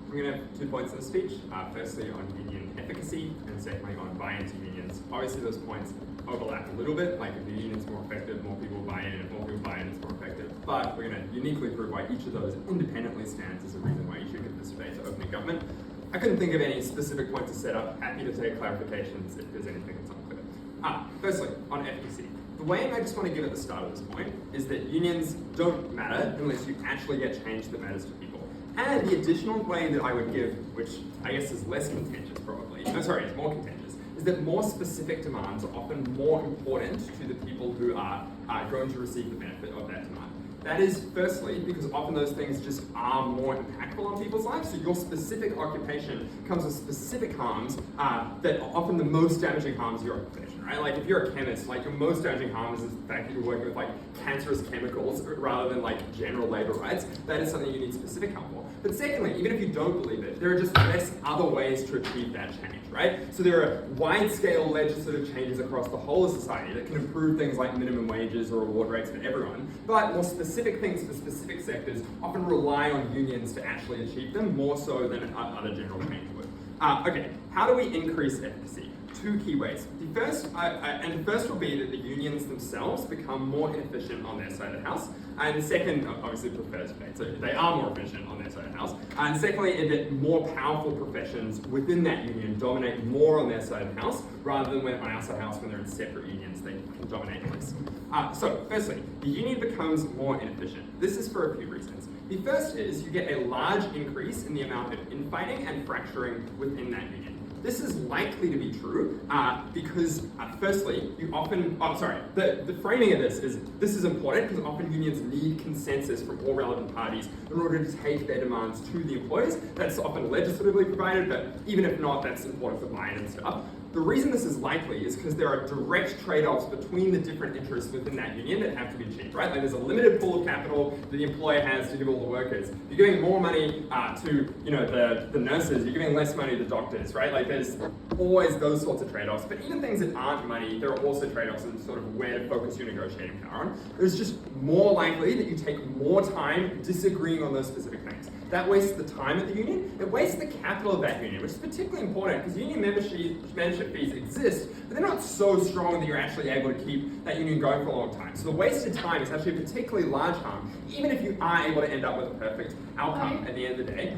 I'm going to have 2 points in the speech. Firstly on union efficacy, and secondly on buy-in to unions. Obviously those points overlap a little bit, like if the union's more effective, more people buy in, if more people buy in, it's more effective. But we're going to uniquely prove why each of those independently stands as a reason why you should give this debate to opening government. I couldn't think of any specific points to set up. Happy to take clarifications if there's anything that's unclear. Firstly, on efficacy. The way I just want to give at the start of this point is that unions don't matter unless you actually get change that matters to people. And the additional way that I would give, which I guess is less contentious probably, it's more contentious, is that more specific demands are often more important to the people who are going to receive the benefit of that demand. That is, firstly, because often those things just are more impactful on people's lives. So your specific occupation comes with specific harms that are often the most damaging harms of your occupation, right? Like if you're a chemist, like your most damaging harm is the fact that you're working with like cancerous chemicals rather than like general labor rights. That is something you need specific help for. But secondly, even if you don't believe it, there are just less other ways to achieve that change, right? So there are wide-scale legislative changes across the whole of society that can improve things like minimum wages or reward rates for everyone, but more specific things for specific sectors often rely on unions to actually achieve them more so than other general change would. Okay, how do we increase efficacy? 2 key ways. The first will be that the unions themselves become more efficient on their side of the house. And the second, obviously prefers debate, so they are more efficient on their side of the house. And secondly, that more powerful professions within that union dominate more on their side of the house, rather than when on our side of the house when they're in separate unions, they can dominate less. So firstly, the union becomes more inefficient. This is for a few reasons. The first is you get a large increase in the amount of infighting and fracturing within that union. This is likely to be true because, firstly, you often, the framing of this is important because often unions need consensus from all relevant parties in order to take their demands to the employers. That's often legislatively provided, but even if not, that's important for buy-in and stuff. The reason this is likely is because there are direct trade-offs between the different interests within that union that have to be achieved, right? Like there's a limited pool of capital that the employer has to give all the workers. You're giving more money to the nurses, you're giving less money to the doctors, right? Like there's always those sorts of trade-offs, but even things that aren't money, there are also trade-offs in sort of where to focus your negotiating power on. It's just more likely that you take more time disagreeing on those specific things. That wastes the time of the union, it wastes the capital of that union, which is particularly important because union membership fees exist, but they're not so strong that you're actually able to keep that union going for a long time. So the wasted time is actually a particularly large harm, even if you are able to end up with a perfect outcome at the end of the day,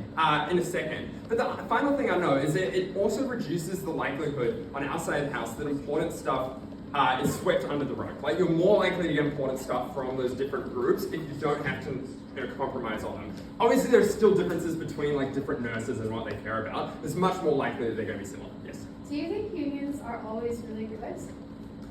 in a second. But the final thing I know is that it also reduces the likelihood on our side of the house that important stuff is swept under the rug. Like you're more likely to get important stuff from those different groups if you don't have to compromise on them. Obviously there's still differences between like different nurses and what they care about. It's much more likely that they're going to be similar. Yes? Do you think unions are always really good?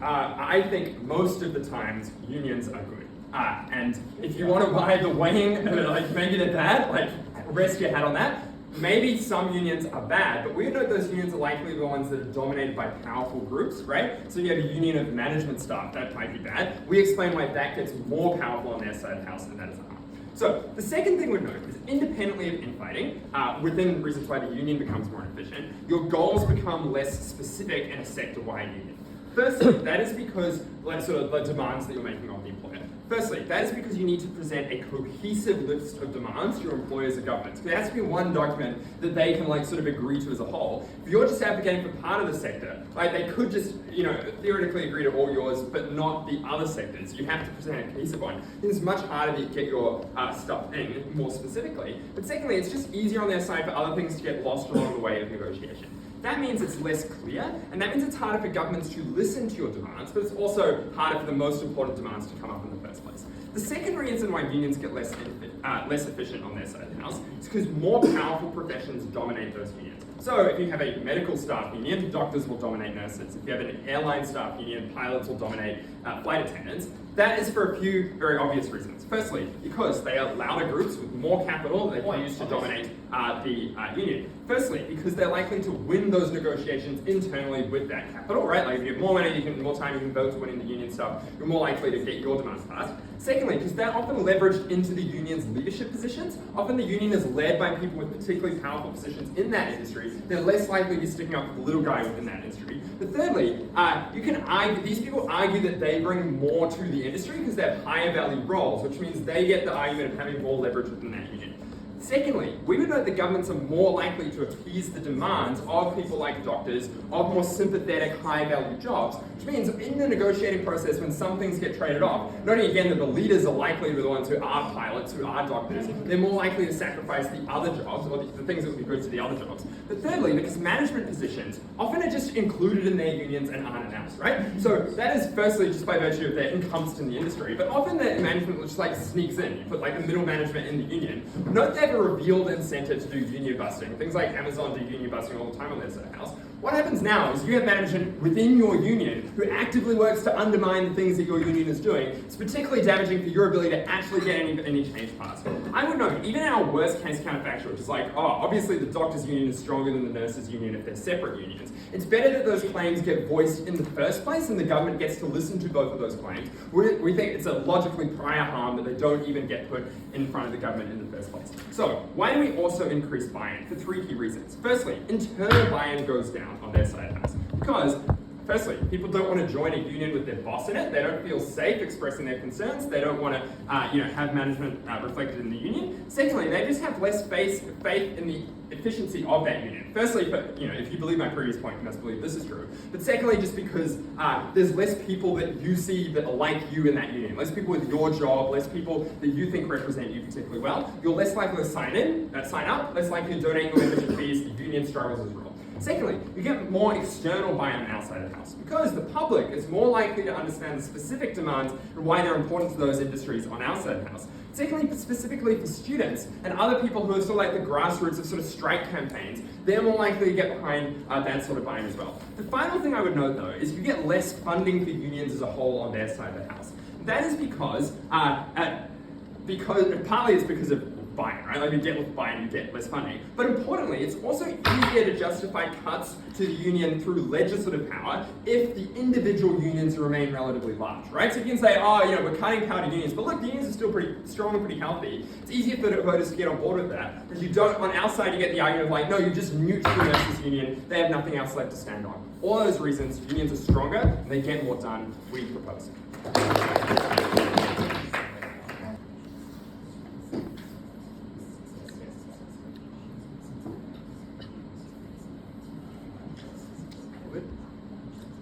I think most of the times unions are good. And if you want to buy the weighing, like maybe they're bad, like rest your hat on that. Maybe some unions are bad, but we know those unions are likely the ones that are dominated by powerful groups, right? So you have a union of management staff, that might be bad. We explain why that gets more powerful on their side of the house than that is not. So the second thing we'd note is independently of infighting, within reasons why the union becomes more efficient, your goals become less specific and a sector-wide union. Firstly, that is because the demands that you're making on the employer. Firstly, that is because you need to present a cohesive list of demands to your employers and governments. There has to be one document that they can agree to as a whole. If you're just advocating for part of the sector, they could just theoretically agree to all yours, but not the other sectors. You have to present a cohesive one. It's much harder to get your stuff in more specifically. But secondly, it's just easier on their side for other things to get lost along the way of negotiation. That means it's less clear, and that means it's harder for governments to listen to your demands, but it's also harder for the most important demands to come up in the first place. The second reason why unions get less efficient on their side of the house is because more powerful professions dominate those unions. So if you have a medical staff union, doctors will dominate nurses. If you have an airline staff union, pilots will dominate flight attendants. That is for a few very obvious reasons. Firstly, because they are louder groups with more capital that they can use to dominate the union. Firstly, because they're likely to win those negotiations internally with that capital, right? Like if you have more money, more time you can vote to winning the union stuff, you're more likely to get your demands passed. Secondly, because they're often leveraged into the union's leadership positions. Often the union is led by people with particularly powerful positions in that industry. They're less likely to be sticking up for the little guy within that industry. But thirdly, you can argue, these people argue that they bring more to the industry because they have higher value roles, which means they get the argument of having more leverage within that union. Secondly, we would note that governments are more likely to appease the demands of people like doctors, of more sympathetic, high-value jobs, which means in the negotiating process, when some things get traded off, noting again that the leaders are likely to be the ones who are pilots, who are doctors, they're more likely to sacrifice the other jobs, or the things that would be good to the other jobs. But thirdly, because management positions often are just included in their unions and aren't announced, right? So that is firstly just by virtue of their encompassed in the industry, but often the management just like sneaks in. You put like the middle management in the union. Note they have a revealed incentive to do union busting. Things like Amazon do union busting all the time on their side of the house. What happens now is you have management within your union who actively works to undermine the things that your union is doing. It's particularly damaging for your ability to actually get any change passed. I would note, even our worst case counterfactual, which is like, oh, obviously the doctors' union is stronger than the nurses' union if they're separate unions. It's better that those claims get voiced in the first place and the government gets to listen to both of those claims. We think it's a logically prior harm that they don't even get put in front of the government in the first place. So, why do we also increase buy-in? For three key reasons. Firstly, internal buy-in goes down on their side of the house. Because, firstly, people don't want to join a union with their boss in it. They don't feel safe expressing their concerns. They don't want to, have management reflected in the union. Secondly, they just have less faith in the efficiency of that union. Firstly, if you believe my previous point, you must believe this is true. But secondly, just because there's less people that you see that are like you in that union, less people with your job, less people that you think represent you particularly well, you're less likely to sign up, less likely to donate your membership fees, the union struggles as well. Secondly, you get more external buy-in outside of the house because the public is more likely to understand the specific demands and why they're important to those industries on our side of the house. Secondly, specifically for students and other people who are sort of like the grassroots of sort of strike campaigns, they're more likely to get behind that sort of buy-in as well. The final thing I would note though is you get less funding for unions as a whole on their side of the house. That is because partly it's because of buy-in, right? Like you get with buy-in, you get less funding. But importantly, it's also easier to justify cuts to the union through legislative power if the individual unions remain relatively large, right? So you can say, we're cutting power to unions, but look, the unions are still pretty strong and pretty healthy. It's easier for the voters to get on board with that. But you don't, on our side, you get the argument of like, no, you just mute the nurses union. They have nothing else left to stand on. All those reasons, unions are stronger and they get more done, we propose.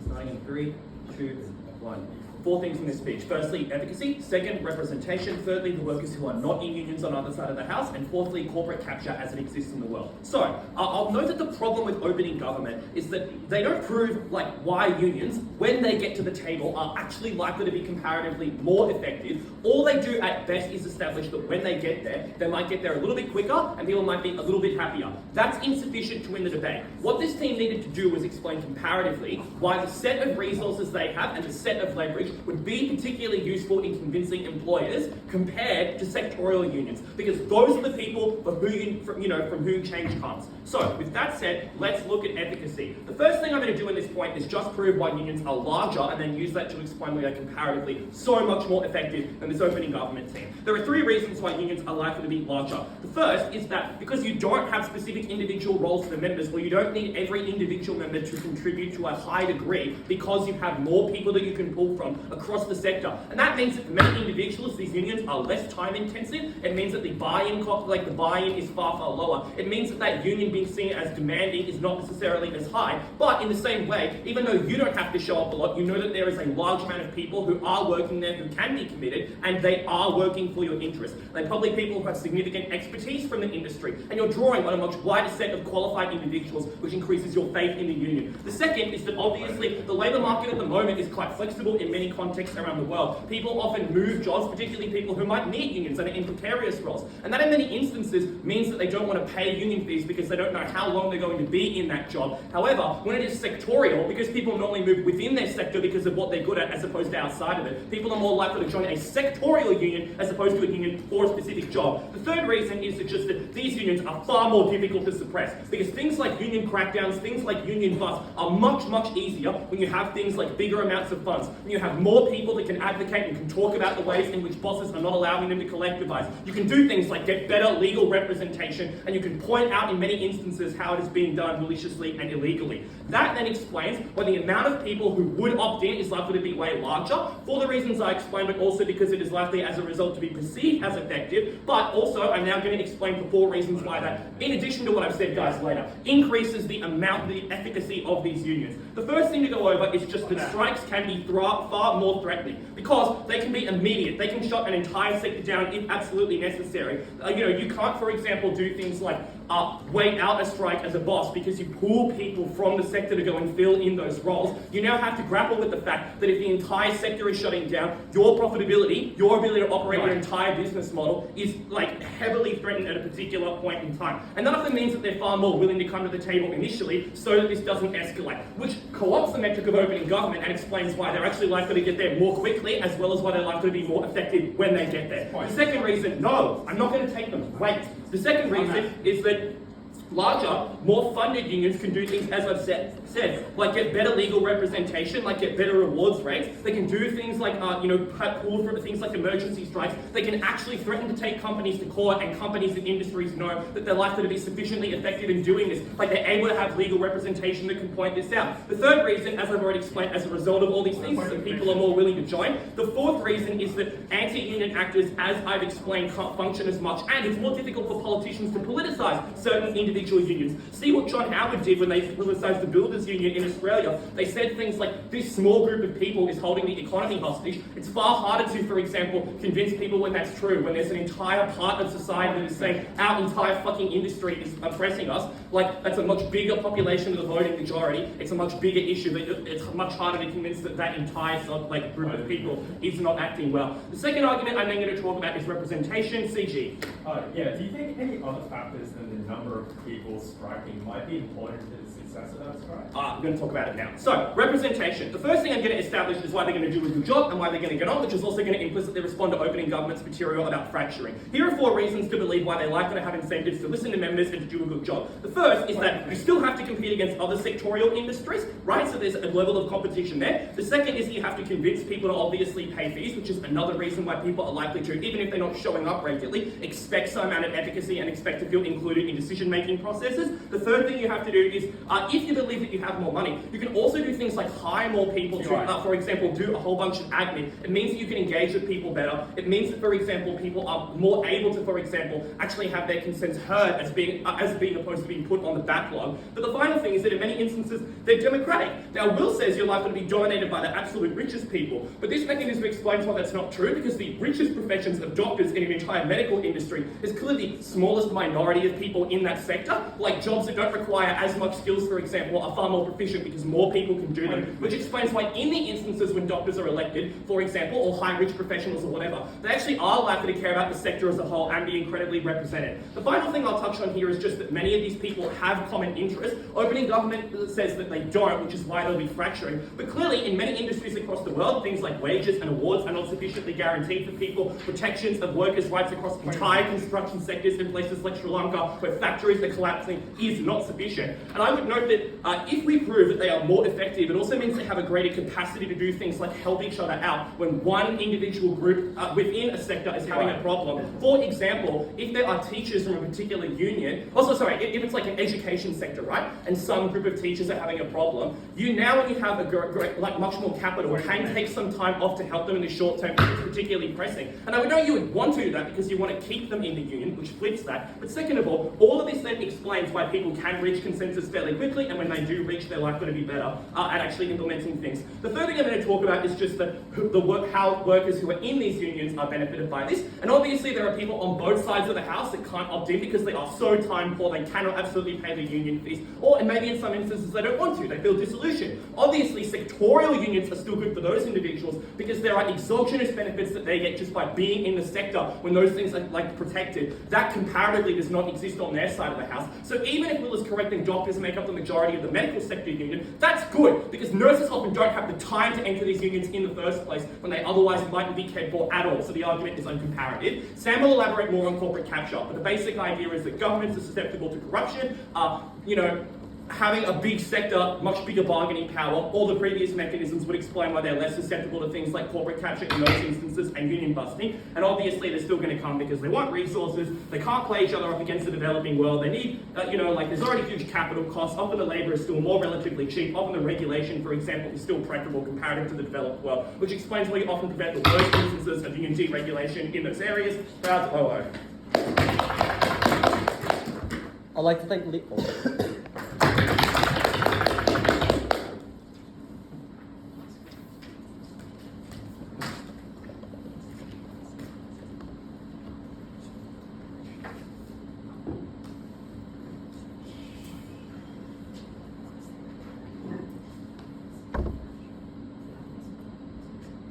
Starting in 3, 2, 1. 4 things from this speech. Firstly, efficacy. Second, representation. Thirdly, the workers who are not in unions on either side of the house. And fourthly, corporate capture as it exists in the world. So, I'll note that the problem with opening government is that they don't prove why unions, when they get to the table, are actually likely to be comparatively more effective. All they do at best is establish that when they get there, they might get there a little bit quicker and people might be a little bit happier. That's insufficient to win the debate. What this team needed to do was explain comparatively why the set of resources they have and the set of leverage would be particularly useful in convincing employers compared to sectorial unions, because those are the people from whom change comes. So, with that said, let's look at efficacy. The first thing I'm going to do in this point is just prove why unions are larger and then use that to explain why they're comparatively so much more effective than this opening government team. There are 3 reasons why unions are likely to be larger. The first is that because you don't have specific individual roles for members, or you don't need every individual member to contribute to a high degree, because you have more people that you can pull from across the sector. And that means that for many individuals, these unions are less time intensive. It means that the buy-in is far, far lower. It means that union being seen as demanding is not necessarily as high. But in the same way, even though you don't have to show up a lot, you know that there is a large amount of people who are working there who can be committed, and they are working for your interests. They're probably people who have significant expertise from the industry, and you're drawing on a much wider set of qualified individuals, which increases your faith in the union. The second is that obviously the labour market at the moment is quite flexible in many contexts around the world. People often move jobs, particularly people who might need unions and are in precarious roles. And that in many instances means that they don't want to pay union fees because they don't know how long they're going to be in that job. However, when it is sectorial, because people normally move within their sector because of what they're good at as opposed to outside of it, people are more likely to join a sectorial union as opposed to a union for a specific job. The third reason is just that these unions are far more difficult to suppress, because things like union crackdowns, things like union busts are much, much easier when you have things like bigger amounts of funds, when you have have more people that can advocate and can talk about the ways in which bosses are not allowing them to collectivise. You can do things like get better legal representation, and you can point out in many instances how it is being done maliciously and illegally. That then explains why the amount of people who would opt in is likely to be way larger, for the reasons I explained, but also because it is likely as a result to be perceived as effective. But also, I'm now going to explain the 4 reasons why that, in addition to what I've said, guys, later, increases the amount, the efficacy of these unions. The first thing to go over is just that strikes can be far more threatening because they can be immediate. They can shut an entire sector down if absolutely necessary. You can't, for example, do things like wait out a strike as a boss because you pull people from the sector to go and fill in those roles. You now have to grapple with the fact that if the entire sector is shutting down, your profitability, your ability to operate your entire business model is like heavily threatened at a particular point in time. And none of them means that they're far more willing to come to the table initially so that this doesn't escalate, which co-opts the metric of opening government and explains why they're actually likely to get there more quickly, as well as why they're likely to be more effective when they get there. The second reason, no, I'm not going to take them. Wait. The second reason is that larger, more funded unions can do things, as I've said, like get better legal representation, like get better rewards rates. They can do things like, pull for things like emergency strikes. They can actually threaten to take companies to court, and companies and industries know that they're likely to be sufficiently effective in doing this. Like they're able to have legal representation that can point this out. The third reason, as I've already explained, as a result of all these things, is that people are more willing to join. The fourth reason is that anti-union actors, as I've explained, can't function as much, and it's more difficult for politicians to politicise certain individual unions. See what John Howard did when they politicised the Builders Union in Australia. They said things like, this small group of people is holding the economy hostage. It's far harder to, for example, convince people when that's true, when there's an entire part of society that is saying our entire fucking industry is oppressing us. Like, that's a much bigger population of the voting majority. It's a much bigger issue. It's much harder to convince that entire group of people is not acting well. The second argument I'm then going to talk about is representation, CG. Do you think any other factors than the number of people striking might be important to the success of that strike? I'm going to talk about it now. So, representation. The first thing I'm going to establish is why they're going to do a good job and why they're going to get on, which is also going to implicitly respond to opening government's material about fracturing. Here are 4 reasons to believe why they're likely to have incentives to listen to members and to do a good job. The first is that you still have to compete against other sectorial industries, right? So there's a level of competition there. The second is that you have to convince people to obviously pay fees, which is another reason why people are likely to, even if they're not showing up regularly, expect some amount of efficacy and expect to feel included in decision-making processes. The third thing you have to do is, if you believe that you have more money, you can also do things like hire more people to, for example, do a whole bunch of admin. It means that you can engage with people better. It means that, for example, people are more able to, for example, actually have their concerns heard as being opposed to being put on the backlog. But the final thing is that in many instances, they're democratic. Now, Will says you're likely to be dominated by the absolute richest people, but this mechanism explains why that's not true, because the richest professions of doctors in an entire medical industry is clearly the smallest minority of people in that sector. Like jobs that don't require as much skills, for example, are far more proficient because more people can do them, which explains why in the instances when doctors are elected, for example, or high-rich professionals or whatever, they actually are likely to care about the sector as a whole and be incredibly represented. The final thing I'll touch on here is just that many of these people have common interests. Opening government says that they don't, which is why they'll be fracturing. But clearly, in many industries across the world, things like wages and awards are not sufficiently guaranteed for people. Protections of workers' rights across entire construction sectors in places like Sri Lanka, where factories are collapsing, is not sufficient. And I would note that if we prove that they are more effective, it also means they have a greater capacity to do things like help each other out when one individual group within a sector is having a problem. For example, if there are teachers from a particular union, if it's like an education sector, right, and some group of teachers are having a problem, you now, when you have much more capital, can take some time off to help them in the short term if it's particularly pressing. And I would know you would want to do that because you want to keep them in the union, which flips that. But second of all of this then explains why people can reach consensus fairly quickly, and when they do reach, they're likely to be better at actually implementing things. The third thing I'm going to talk about is just how workers who are in these unions are benefited by this. And obviously there are people on both sides of the house that can't opt in because they are so time poor they cannot absolutely pay their union fees, and maybe in some instances they don't want to, they feel disillusioned. Obviously sectorial unions are still good for those individuals because there are exogenous benefits that they get just by being in the sector when those things are protected. That comparatively does not exist on their side of the house. So even if Will is correct and doctors make up the majority of the medical sector union, that's good because nurses often don't have the time to enter these unions in the first place when they otherwise mightn't be cared for at all. So the argument is uncomparative. Sam will elaborate more on corporate capture, but the basic idea is that governments are susceptible to corruption. having a big sector, much bigger bargaining power, all the previous mechanisms would explain why they're less susceptible to things like corporate capture in those instances and union busting. And obviously they're still going to come because they want resources, they can't play each other up against the developing world, they need, there's already huge capital costs, often the labour is still more relatively cheap, often the regulation, for example, is still preferable comparative to the developed world, which explains why you often prevent the worst instances of union deregulation in those areas. Proud to OO. I'd like to thank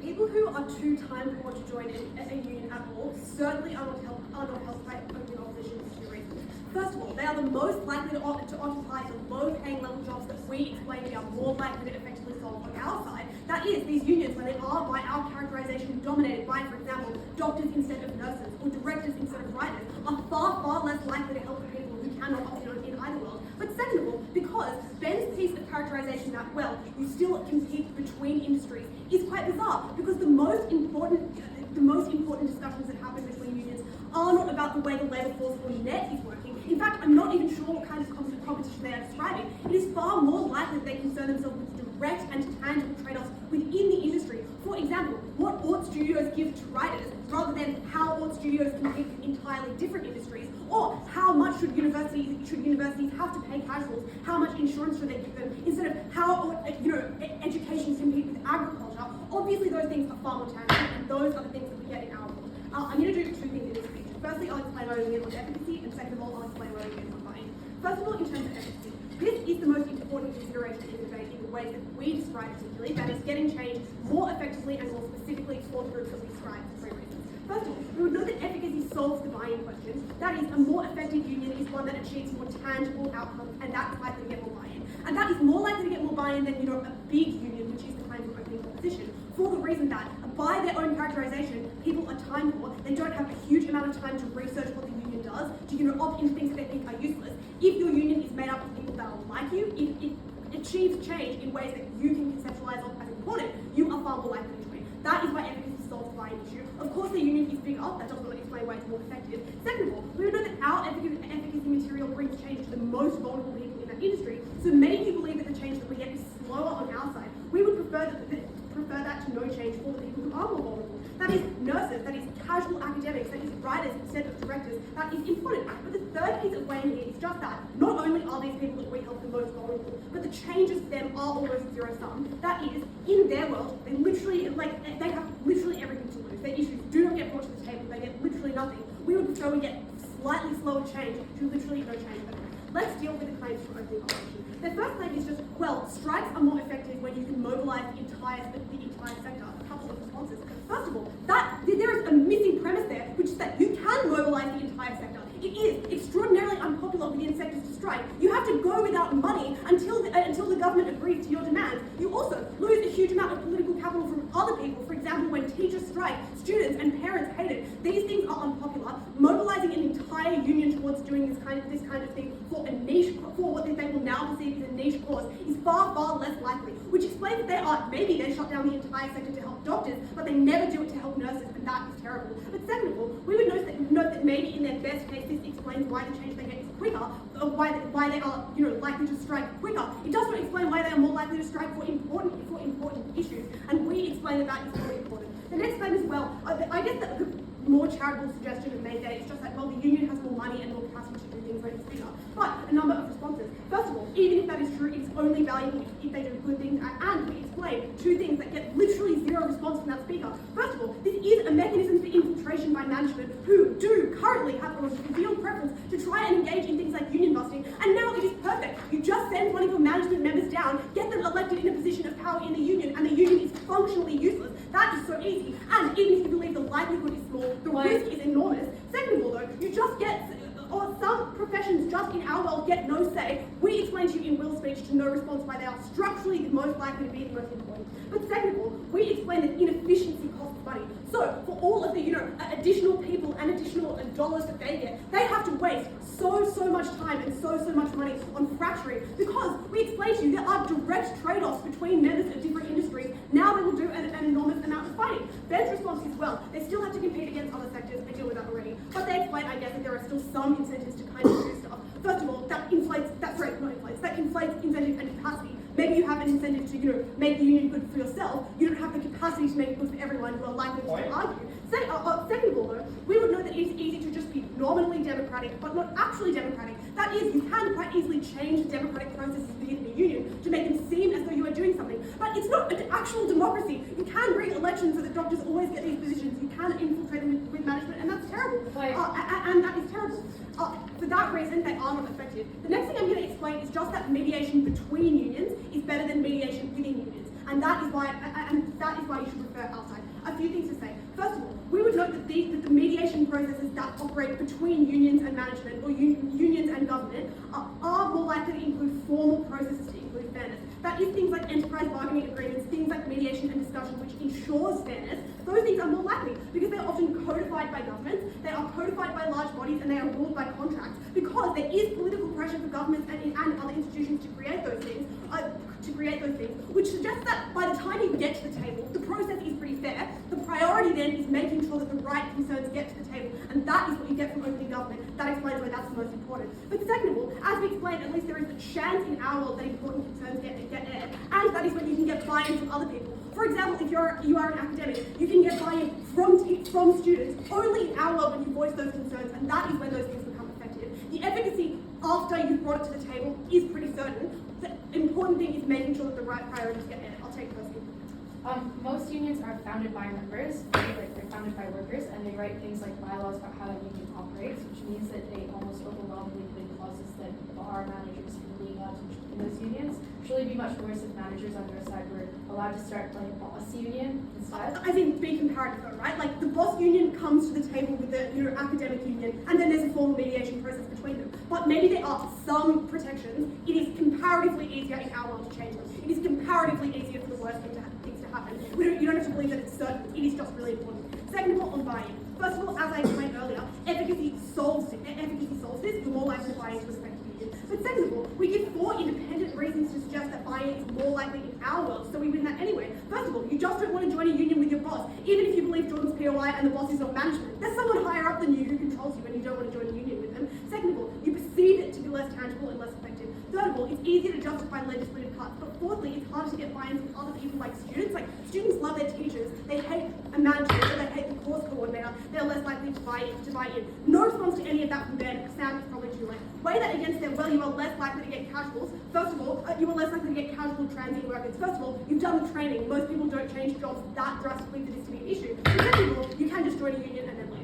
People who are too time poor to join a union at all certainly are not helped by open opposition for two reasons. First of all, they are the most likely to occupy the low-paying level jobs that we explain to be more likely to effectively solve on our side. That is, these unions, when they are, by our characterization, dominated by, for example, doctors instead of nurses or directors instead of writers, are far, far less likely to help the people who cannot opt in either world. But second of all, because Ben's piece of characterization that, well, you still compete between industries is quite bizarre, because the most important discussions that happen between unions are not about the way the labour force or net is working. In fact, I'm not even sure what kind of competition they are describing. It is far more likely that they concern themselves with direct and tangible trade-offs within the industry. For example, what ought studios give to writers, rather than how ought studios compete with entirely different industries, or how much should universities have to pay casuals, how much insurance should they give them, instead of how education compete with agriculture. Obviously those things are far more tangible, and those are the things that we get in our world. I'm going to do two things in this speech. Firstly, I'll explain what I mean on efficacy, and second of all, I'll explain what I mean on buying. First of all, in terms of efficacy, this is the most important consideration in the debate in the ways that we describe particularly, that is getting change more effectively and more specifically for the groups that we describe for three reasons. First of all, we would know that efficacy solves the buy-in question. That is, a more effective union is one that achieves more tangible outcomes, and that is likely to get more buy-in. And that is more likely to get more buy-in than, a big union, which is the kind of opening competition, for the reason that, by their own characterization, people are time poor, they don't have a huge amount of time to research what the union does, to, opt into things that they think are useless. If your union is made up of people that are like you, if it achieves change in ways that you can conceptualize as important, you are far more likely to join. That is why efficacy solves the buy-in issue. Of course, the union is bigger, that does not explain why it's more effective. Second of all, we know that our efficacy material brings change to the most vulnerable people in that industry, so many people believe that the change that we get is slower on our side. We would prefer that to no change for the people who are more vulnerable. That is nurses, that is casual academics, that is writers instead of directors. That is important. But the third piece of weighing here is just that. Not only are these people that we help the most vulnerable, but the changes to them are almost zero-sum. That is, in their world, they have literally everything to lose. Their issues do not get brought to the table. They get literally nothing. We would prefer we get slightly slower change to literally no change at all. Let's deal with the claims from opening opposition. The first claim is just, well, strikes are more effective when you can mobilise the entire sector. A couple of responses. First of all, there is a missing premise there, which is that you can mobilise the entire sector. It is extraordinarily unpopular within sectors to strike. You have to go without money until the government agrees to your demands. You also lose a huge amount of political capital from other people. For example, when teachers strike, students and parents hate it. These things are unpopular. Mobilising an entire union towards doing this kind of thing for a niche, for what they will now perceive as a niche cause, is far, far less likely. Which explains that maybe they shut down the entire sector to help doctors, but they never do it to help nurses, and that is terrible. But second of all, we would note that maybe in their best case this explains why the change they get is quicker, or why they are likely to strike quicker. It does not explain why they are more likely to strike for important issues, and we explain that is very important. The next claim is, well, I guess the more charitable suggestion of made there is just that, well, the union has more money and more capacity to do things like it's bigger. But a number of responses. First of all, even if that is true, it is only valuable if they do good things, and we explain two things that get literally zero response from that speaker. First of all, this is a mechanism for infiltration by management who do currently have a revealed preference to try and engage in things like union busting, and now it is perfect. You just send one of your management members down, get them elected in a position of power in the union, and the union is functionally useless. That is so easy, and even if you believe the likelihood is small, the risk is enormous. Second of all though, you just get, or some professions just in our world get no say, we explain to you in Will's speech to no response why they are structurally the most likely to be the most important. But second of all, we explain that inefficiency costs money. So for all of the, additional people and additional dollars that they get, they have to waste so much time and so much money on fracturing, because we explain to you there are direct trade-offs between members of different industries. Now they will do an enormous amount of fighting. Ben's response is, well, they still have to compete against other sectors. I deal with that already. But they explain, I guess, that there are still some incentives to kind of do stuff. First of all, that inflates incentive and capacity. Maybe you have an incentive to, make the union good for yourself. You don't have the capacity to make it good for everyone who are likely to argue. Second of all, though, we would know that it's easy to just be nominally democratic, but not actually democratic. That is, you can quite easily change the democratic processes within the union to make them seem as though you are doing something. But it's not an actual democracy. You can rig elections so that doctors always get these positions. You can infiltrate them with management, and that's terrible. And that is terrible. For that reason, they are not effective. The next thing I'm going to explain is just that mediation between unions is better than mediation within unions, and that is why you should refer outside. A few things to say. First of all, we would note that the mediation processes that operate between unions and management, or unions and government, are more likely to include formal processes to include fairness. That is things like enterprise bargaining agreements, things like mediation and discussion, which ensures fairness. Those things are more likely because they're often codified by governments, they are codified by large bodies, and they are ruled by contracts, because there is political pressure for governments and other institutions to create those things, which suggests that by the time you get to the table, the process is pretty fair. The priority then is making sure that the right concerns get to the table, and that is what you get from opening government. That explains why that's the most important. But second of all, as we explained, at least there is a chance in our world that important concerns get aired, and that is when you can get buy-in from other people. For example, if you are an academic, you can get buy-in from students only in our world when you voice those concerns, and that is when those things become effective. The efficacy after you've brought it to the table is pretty certain. The important thing is making sure that the right priorities get aired. I'll take first. Most unions are founded by members, they're founded by workers, and they write things like bylaws about how a union operates, which means that they almost overwhelmingly put in clauses that bar managers from being allowed to in those unions. It would really be much worse if managers on their side were allowed to start like a boss union instead. I think be comparative though, right? Like the boss union comes to the table with the academic union, and then there's a formal mediation process between them. But maybe there are some protections. It is comparatively easier in our world to change them. It is comparatively easier for the worst things to happen. You don't have to believe that it's certain. It is just really important. Second of all, on buy-in. First of all, as I explained earlier, efficacy solves this. You're more likely to buy into a effective union. But second of all, we give 4 independent reasons to suggest that buy-in is more likely in our world, so we win that anyway. First of all, you just don't want to join a union with your boss, even if you believe Jordyn's POI and the boss is not management. There's someone higher up than you who controls you, and you don't want to join a union with them. Second of all, you perceive it to be less tangible and less effective. Third of all, it's easier to justify legislative cuts. But fourthly, it's harder to get buy-in from other people like students. Like, students love their teachers. They hate a manager, or they hate the course coordinator. They're less likely to buy in. No response to any of that from Ben. Sound is probably too late. Weigh that against them. Well, you are less likely to get casuals. First of all, you are less likely to get casual transient workers. First of all, you've done the training. Most people don't change jobs that drastically for this to be an issue. And second of all, you can just join a union and then leave.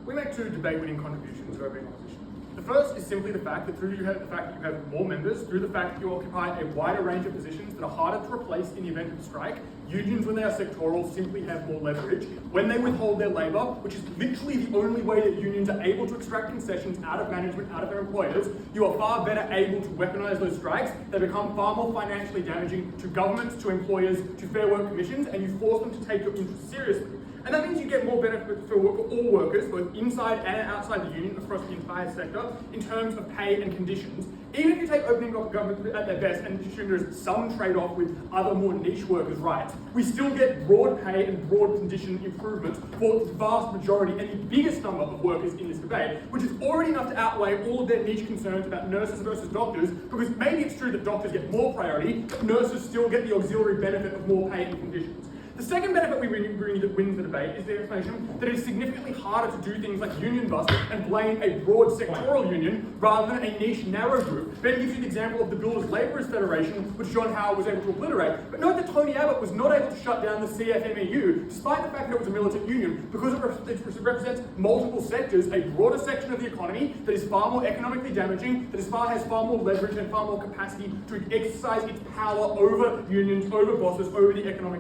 We make 2 debate-winning contributions to opening opposition. The first is simply the fact that through the fact that you have more members, through the fact that you occupy a wider range of positions that are harder to replace in the event of a strike, unions, when they are sectoral, simply have more leverage. When they withhold their labour, which is literally the only way that unions are able to extract concessions out of management, out of their employers, you are far better able to weaponise those strikes. They become far more financially damaging to governments, to employers, to Fair Work Commissions, and you force them to take your interests seriously. And that means you get more benefits for all workers, both inside and outside the union, across the entire sector, in terms of pay and conditions. Even if you take opening up government at their best and assume there is some trade-off with other more niche workers' rights, we still get broad pay and broad condition improvements for the vast majority and the biggest number of workers in this debate, which is already enough to outweigh all of their niche concerns about nurses versus doctors, because maybe it's true that doctors get more priority, but nurses still get the auxiliary benefit of more pay and conditions. The second benefit we bring that wins the debate is the explanation that it is significantly harder to do things like union bust and blame a broad sectoral union rather than a niche narrow group. Ben gives you the example of the Builders Labourers Federation, which John Howard was able to obliterate. But note that Tony Abbott was not able to shut down the CFMEU, despite the fact that it was a militant union, because it represents multiple sectors, a broader section of the economy that is far more economically damaging, that has far more leverage and far more capacity to exercise its power over unions, over bosses, over the economic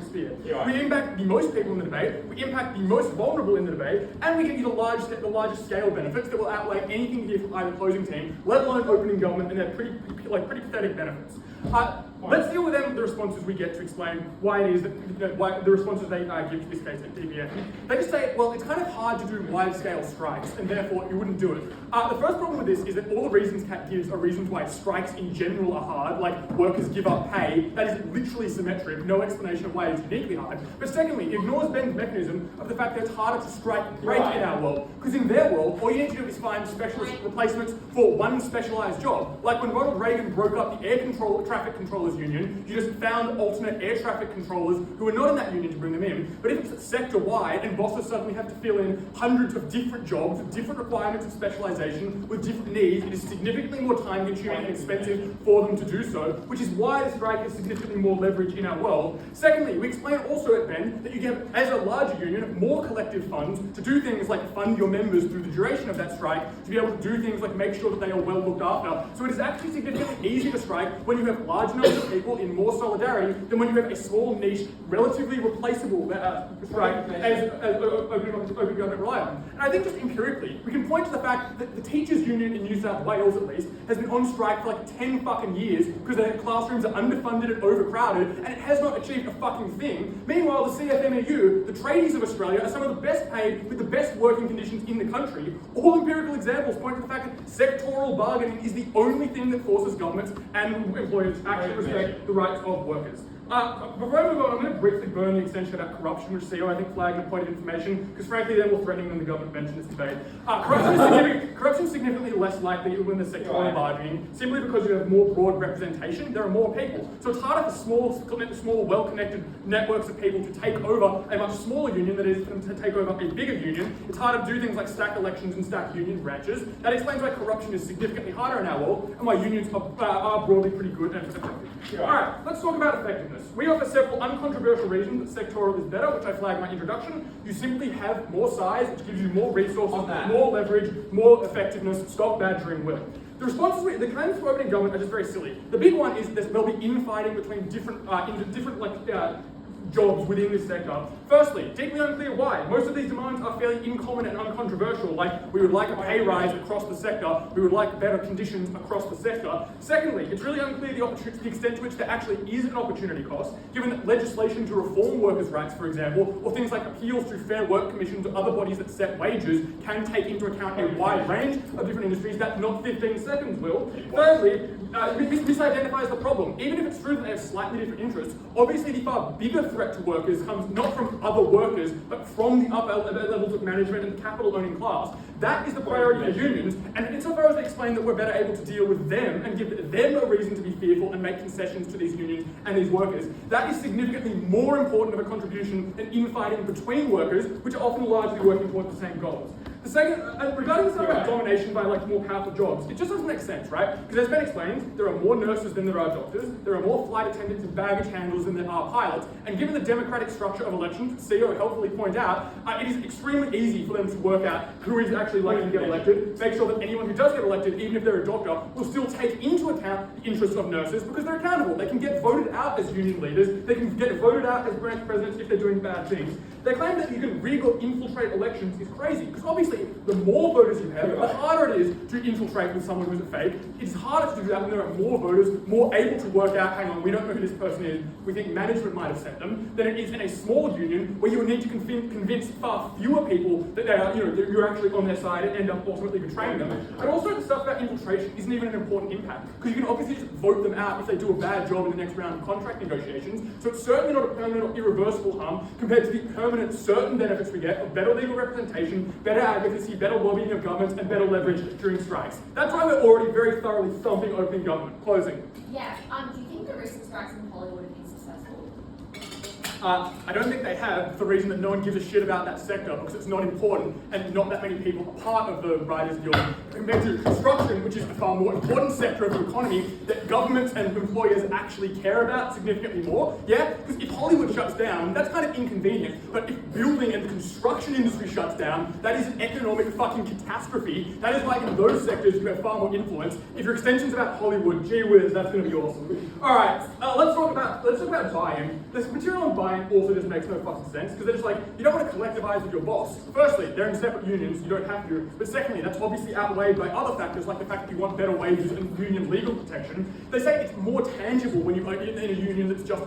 sphere. Yeah. We impact the most people in the debate, we impact the most vulnerable in the debate, and we get you the largest scale benefits that will outweigh anything here from either closing team, let alone opening government, and they're pretty pathetic benefits. Let's deal with them, the responses we get to explain why it is that why the responses they give to this case at DPN. They just say, well, it's kind of hard to do wide-scale strikes, and therefore you wouldn't do it. The first problem with this is that all the reasons Kat gives are reasons why strikes in general are hard, like workers give up pay. That is literally symmetric, no explanation of why it's uniquely hard. But secondly, it ignores Ben's mechanism of the fact that it's harder to strike break in our world. Because in their world, all you need to do is find specialist replacements for one specialised job. Like when Ronald Reagan broke up the traffic controllers union, you just found alternate air traffic controllers who were not in that union to bring them in. But if it's sector-wide and bosses suddenly have to fill in hundreds of different jobs with different requirements of specialisation, with different needs, it is significantly more time-consuming and expensive for them to do so, which is why the strike has significantly more leverage in our world. Secondly, we explain also at Ben that you get, as a larger union, more collective funds to do things like fund your members through the duration of that strike, to be able to do things like make sure that they are well looked after. So it is actually significantly easier to strike when you have large numbers of people in more solidarity than when you have a small niche, relatively replaceable strike as open government rely on. And I think just empirically, we can point to the fact that the teachers union in New South Wales at least has been on strike for like 10 fucking years because their classrooms are underfunded and overcrowded, and it has not achieved a fucking thing. Meanwhile, the CFMEU, the tradies of Australia, are some of the best paid with the best working conditions in the country. All empirical examples point to the fact that sectoral bargaining is the only thing that forces governments and employers to actually respect the rights of workers. Before I move on, I'm going to briefly burn the extension about corruption, which CEO I think flagged a point of information, because frankly they're more threatening than the government mentioned in this debate. Corruption is significantly less likely when there's sectoral bargaining, simply because you have more broad representation, there are more people. So it's harder for small well-connected networks of people to take over a much smaller union than it is for them to take over a bigger union. It's harder to do things like stack elections and stack union branches. That explains why corruption is significantly harder in our world, and why unions are broadly pretty good and effective. Alright, let's talk about effectiveness. We offer several uncontroversial reasons that sectoral is better, which I flagged in my introduction. You simply have more size, which gives you more resources, more leverage, more effectiveness. Stop badgering Will. The claims for opening government are just very silly. The big one is there'll be infighting between different jobs within this sector. Firstly, deeply unclear why. Most of these demands are fairly uncommon and uncontroversial, like we would like a pay rise across the sector, we would like better conditions across the sector. Secondly, it's really unclear the extent to which there actually is an opportunity cost, given that legislation to reform workers' rights, for example, or things like appeals through Fair Work Commissions or other bodies that set wages can take into account a wide range of different industries that not 15 seconds will. Thirdly, misidentifies the problem. Even if it's true that they have slightly different interests, obviously the far bigger threat to workers comes not from other workers, but from the upper levels of management and capital-owning class. That is the priority for unions, and insofar as they explain that we're better able to deal with them and give them a reason to be fearful and make concessions to these unions and these workers, that is significantly more important of a contribution than infighting between workers, which are often largely working towards the same goals. The second, regarding the stuff about domination by more powerful jobs, it just doesn't make sense, right? Because as Ben explained, there are more nurses than there are doctors, there are more flight attendants and baggage handlers than there are pilots, and given the democratic structure of elections, CEO helpfully pointed out, it is extremely easy for them to work out who is actually likely to get elected, make sure that anyone who does get elected, even if they're a doctor, will still take into account the interests of nurses because they're accountable. They can get voted out as union leaders, they can get voted out as branch presidents if they're doing bad things. They claim that you can rig or infiltrate elections is crazy, because obviously the more voters you have, the harder it is to infiltrate with someone who's a fake. It's harder to do that when there are more voters, more able to work out, hang on, we don't know who this person is, we think management might have sent them, than it is in a small union where you would need to convince far fewer people that they are, that you're actually on their side and end up ultimately betraying them. And also the stuff about infiltration isn't even an important impact, because you can obviously just vote them out if they do a bad job in the next round of contract negotiations, so it's certainly not a permanent or irreversible harm compared to the permanent certain benefits we get of better legal representation, better advocacy, better lobbying of governments, and better leverage during strikes. That's why we're already very thoroughly thumping opening government. Closing. Yeah, do you think the recent strikes in Hollywood have been successful? I don't think they have, for the reason that no one gives a shit about that sector because it's not important and not that many people are part of the Writers Guild, compared to construction, which is the far more important sector of the economy that governments and employers actually care about significantly more. Yeah? Because if Hollywood shuts down, that's kind of inconvenient, but if building and the construction industry shuts down, that is an economic fucking catastrophe. That is why in those sectors you have far more influence. If your extension's about Hollywood, gee whiz, that's going to be awesome. Alright, let's talk about buy-in. This material on buy-in also just makes no fucking sense, because they're just like, you don't want to collectivize with your boss. Firstly, they're in separate unions, you don't have to. But secondly, that's obviously outweighed by other factors, like the fact that you want better wages and union legal protection. They say it's more tangible when you're in a union that's just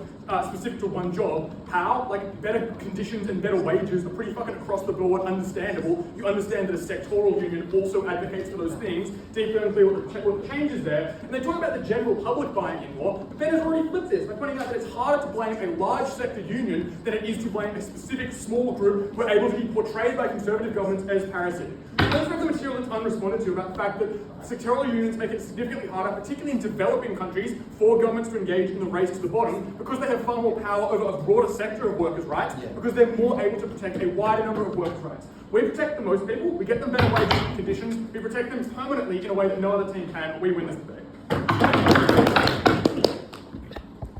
specific to one job. How? Like, better conditions and better wages are pretty fucking across the board, understandable. You understand that a sectoral union also advocates for those things. Deeply unclear what the change is there. And they talk about the general public buying in more, but Ben has already flipped this by pointing out that it's harder to blame a large sector union than it is to blame a specific small group who are able to be portrayed by conservative governments as parasitic. Let's look at the material that's unresponded to about the fact that sectoral unions make it significantly harder, particularly in developing countries, for governments to engage in the race to the bottom because they have far more power over a broader sector of workers' rights, because they're more able to protect a wider number of workers' rights. We protect the most people, we get them better wages and conditions, we protect them permanently in a way that no other team can, we win this debate.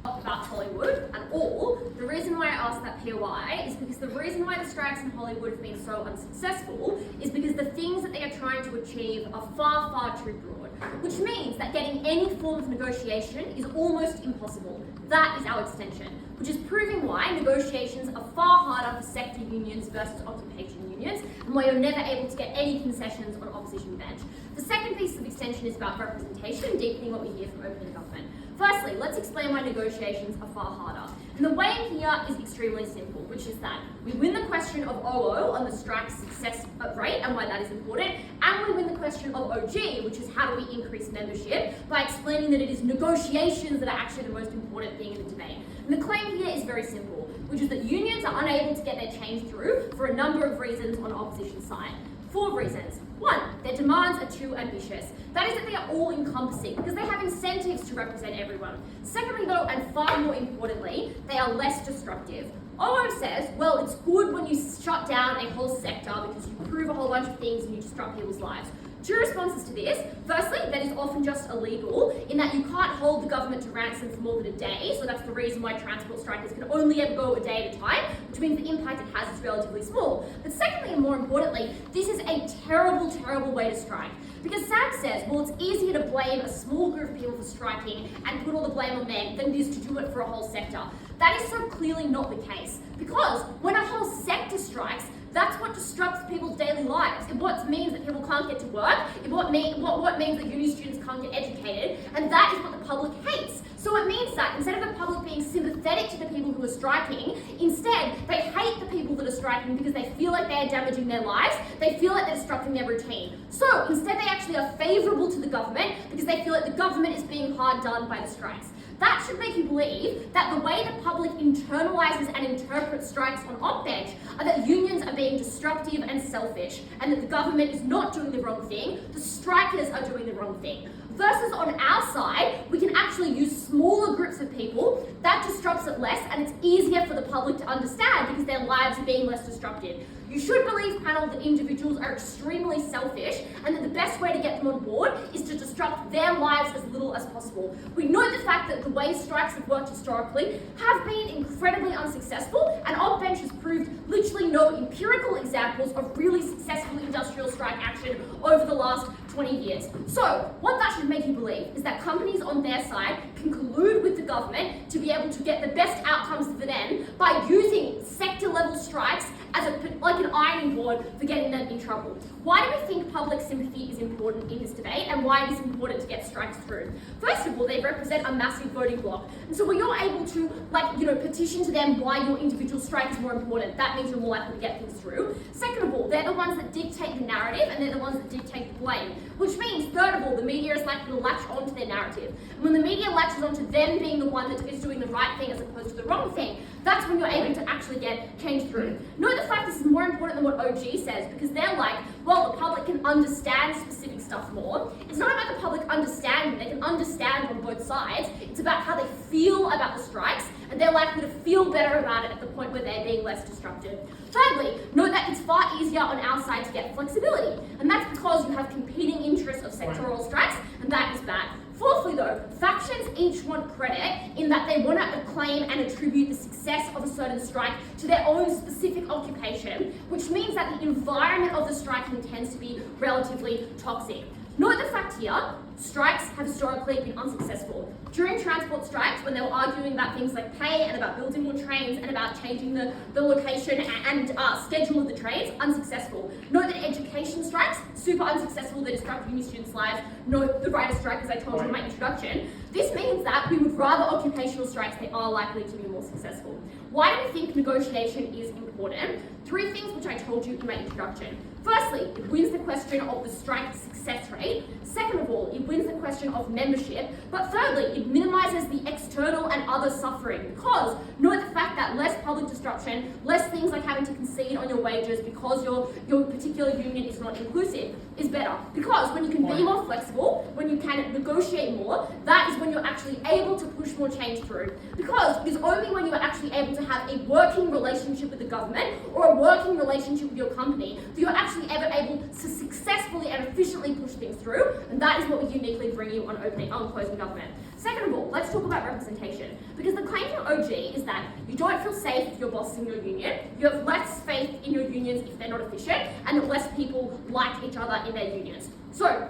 About Hollywood and all, the reason why I asked that POI is because the reason why the strikes in Hollywood have been so unsuccessful is because the things that they are trying to achieve are far, far too broad, which means that getting any form of negotiation is almost impossible. That is our extension, which is proving why negotiations are far harder for sector unions versus occupation unions, and why you're never able to get any concessions on opposition bench. The second piece of extension is about representation, deepening what we hear from opening government. Firstly, let's explain why negotiations are far harder. And the way in here is extremely simple, which is that we win the question of OO on the strike's success rate and why that is important, and we win the question of OG, which is how do we increase membership, by explaining that it is negotiations that are actually the most important thing in the debate. And the claim here is very simple, which is that unions are unable to get their change through for a number of reasons on the opposition side. 4 reasons. 1, their demands are too ambitious. That is that they are all-encompassing because they have incentives to represent everyone. Secondly though, and far more importantly, they are less destructive. OO says, well, it's good when you shut down a whole sector because you prove a whole bunch of things and you disrupt people's lives. 2 responses to this. Firstly, that is often just illegal in that you can't hold the government to ransom for more than a day, so that's the reason why transport strikers can only ever go a day at a time, which means the impact it has is relatively small. But secondly, and more importantly, this is a terrible, terrible way to strike. Because Sam says, well, it's easier to blame a small group of people for striking and put all the blame on them than it is to do it for a whole sector. That is so clearly not the case. Because when a whole sector strikes, that's what disrupts people's daily lives. It what means that people can't get to work. It what means that uni students can't get educated, and that is what the public hates. So it means that instead of the public being sympathetic to the people who are striking, instead they hate the people that are striking because they feel like they are damaging their lives. They feel like they're disrupting their routine. So instead they actually are favourable to the government because they feel like the government is being hard done by the strikes. That should make you believe that the way the public internalizes and interprets strikes on op bench are that unions are being destructive and selfish, and that the government is not doing the wrong thing, the strikers are doing the wrong thing. Versus on our side, we can actually use smaller groups of people, that disrupts it less, and it's easier for the public to understand because their lives are being less disrupted. You should believe, panel, that individuals are extremely selfish and that the best way to get them on board is to disrupt their lives as little as possible. We know the fact that the way strikes have worked historically have been incredibly unsuccessful, and op bench has proved literally no empirical examples of really successful industrial strike action over the last 20 years. So, what that should make you believe is that companies on their side can collude with the government to be able to get the best outcomes for them by using sector-level strikes as like an ironing board for getting them in trouble. Why do we think public sympathy is important in this debate, and why it is important to get strikes through? First of all, they represent a massive voting bloc, and so when you're able to, petition to them why your individual strike is more important, that means you're more likely to get things through. Second of all, they're the ones that dictate the narrative, and they're the ones that dictate the blame, which means, third of all, the media is likely to latch onto their narrative. And when the media latches onto them being the one that is doing the right thing as opposed to the wrong thing, that's when you're able to actually get change through. Note the fact this is more important than what OG says, because they're like, well, the public can understand specific stuff more. It's not about the public understanding, they can understand on both sides. It's about how they feel about the strikes, and they're likely to feel better about it at the point where they're being less disruptive. Thirdly, note that it's far easier on our side to get flexibility, and that's because you have competing interests of sectoral strikes, and that is bad. Fourthly though, factions each want credit in that they want to acclaim and attribute the success of a certain strike to their own specific occupation, which means that the environment of the striking tends to be relatively toxic. Note the fact here, strikes have historically been unsuccessful. During transport strikes, when they were arguing about things like pay and about building more trains and about changing the location and schedule of the trains, unsuccessful. Note that education strikes, super unsuccessful, they disrupt uni students' lives. Note the writer strike, as I told you in my introduction. This means that we would rather occupational strikes, they are likely to be more successful. Why do we think negotiation is important? 3 things which I told you in my introduction. Firstly, it wins the question of the strike success rate. Second of all, it wins the question of membership. But thirdly, it minimises the external and other suffering, because note the fact that less public disruption, less things like having to concede on your wages because your particular union is not inclusive, is better. Because when you can be more flexible, when you can negotiate more, that is when you're actually able to push more change through. Because it is only when you are actually able to have a working relationship with the government or a working relationship with your company that you're actually ever able to successfully and efficiently push things through, and that is what we uniquely bring you on closing government. Second of all, let's talk about representation, because the claim from OG is that you don't feel safe if your boss is in your union, you have less faith in your unions if they're not efficient, and that less people like each other in their unions. So,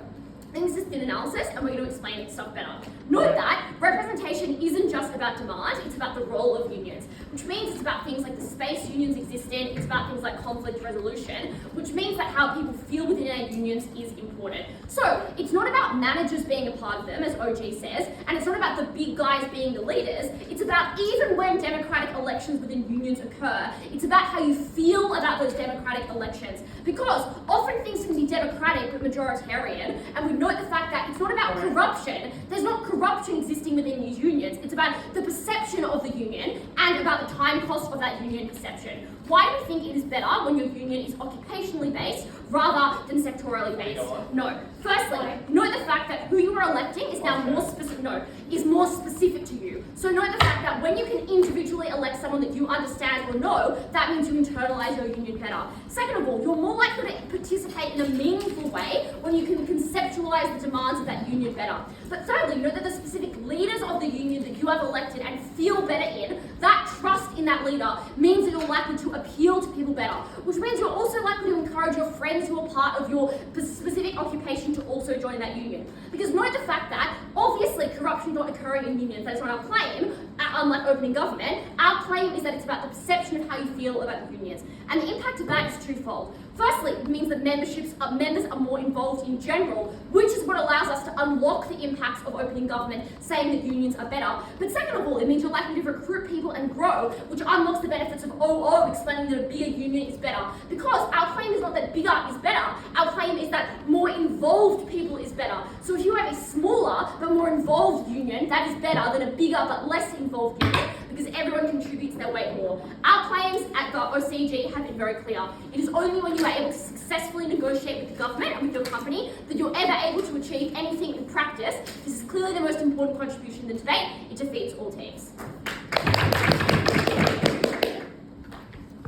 this is thin analysis, and we're going to explain stuff better. Note that representation isn't just about demand, it's about the role of unions, which means it's about things like the space unions exist in, it's about things like conflict resolution, which means that how people feel within their unions is important. So, it's not about managers being a part of them, as OG says, and it's not about the big guys being the leaders, it's about even when democratic elections within unions occur, it's about how you feel about those democratic elections. Because often things can be democratic but majoritarian, and we note the fact that it's not about corruption. There's not corruption existing within these unions. It's about the perception of the union and about the time cost of that union perception. Why do we think it is better when your union is occupationally based rather than sectorally based? No. Firstly, note the fact that who you are electing is now more specific to you. So note the fact that when you can individually elect someone that you understand or know, that means you internalise your union better. Second of all, you're more likely to participate in a meaningful way when you can conceptualise the demands of that union better. But thirdly, note that the specific leaders of the union that you have elected and feel better in, that trust in that leader means that you're likely to appeal to people better, which means you're also likely to encourage your friends who are part of your specific occupation to also join that union. Because note the fact that, obviously, corruption is not occurring in unions, that's not our claim, unlike opening government. Our claim is that it's about the perception of how you feel about the unions. And the impact of that is twofold. Firstly, it means that members are more involved in general, which is what allows us to unlock the impacts of opening government, saying that unions are better. But second of all, it means you're likely to recruit people and grow, which unlocks the benefits of OO, explaining that a bigger union is better. Because our claim is not that bigger is better, our claim is that more involved people is better. So if you have a smaller but more involved union, that is better than a bigger but less involved union, because everyone contributes their weight more. Our claims at the OCG have been very clear. It is only when you are able to successfully negotiate with the government and with your company that you're ever able to achieve anything in practice. This is clearly the most important contribution in the debate. It defeats all teams.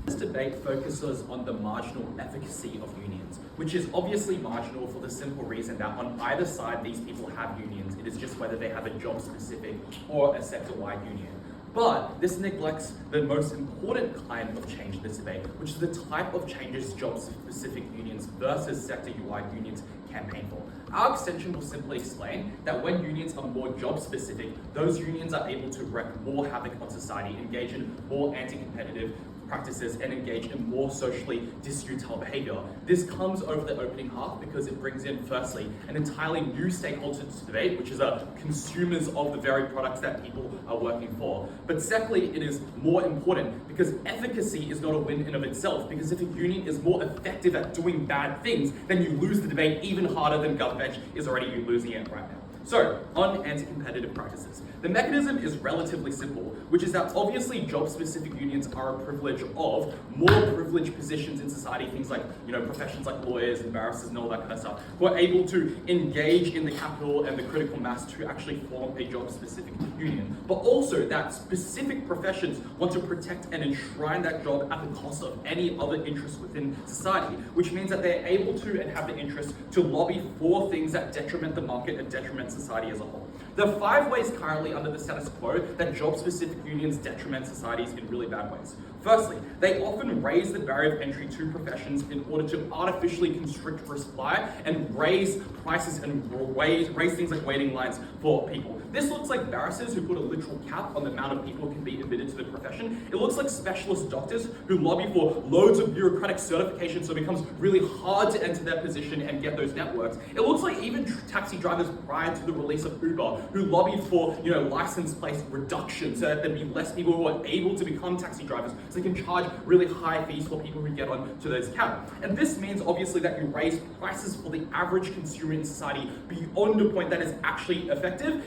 This debate focuses on the marginal efficacy of unions, which is obviously marginal for the simple reason that on either side these people have unions. It is just whether they have a job-specific or a sector-wide union. But this neglects the most important kind of change in this debate, which is the type of changes job-specific unions versus sector-wide unions campaign for. Our extension will simply explain that when unions are more job-specific, those unions are able to wreak more havoc on society, engage in more anti-competitive practices, and engage in more socially disutile behaviour. This comes over the opening half because it brings in, firstly, an entirely new stakeholder to the debate, which is consumers of the very products that people are working for. But secondly, it is more important because efficacy is not a win in of itself, because if a union is more effective at doing bad things, then you lose the debate even harder than Govbench is already losing it right now. So, on anti-competitive practices. The mechanism is relatively simple, which is that obviously job-specific unions are a privilege of more privileged positions in society, things like, professions like lawyers and barristers and all that kind of stuff, who are able to engage in the capital and the critical mass to actually form a job-specific union. But also that specific professions want to protect and enshrine that job at the cost of any other interests within society, which means that they're able to and have the interest to lobby for things that detriment the market and detriment society as a whole. There are 5 ways currently under the status quo that job-specific unions detriment societies in really bad ways. Firstly, they often raise the barrier of entry to professions in order to artificially constrict supply and raise prices and raise things like waiting lines for people. This looks like barristers who put a literal cap on the amount of people who can be admitted to the profession. It looks like specialist doctors who lobby for loads of bureaucratic certifications so it becomes really hard to enter their position and get those networks. It looks like even taxi drivers prior to the release of Uber who lobbied for, license plate reduction so that there'd be less people who are able to become taxi drivers so they can charge really high fees for people who get onto those cabs. And this means obviously that you raise prices for the average consumer in society beyond a point that is actually effective,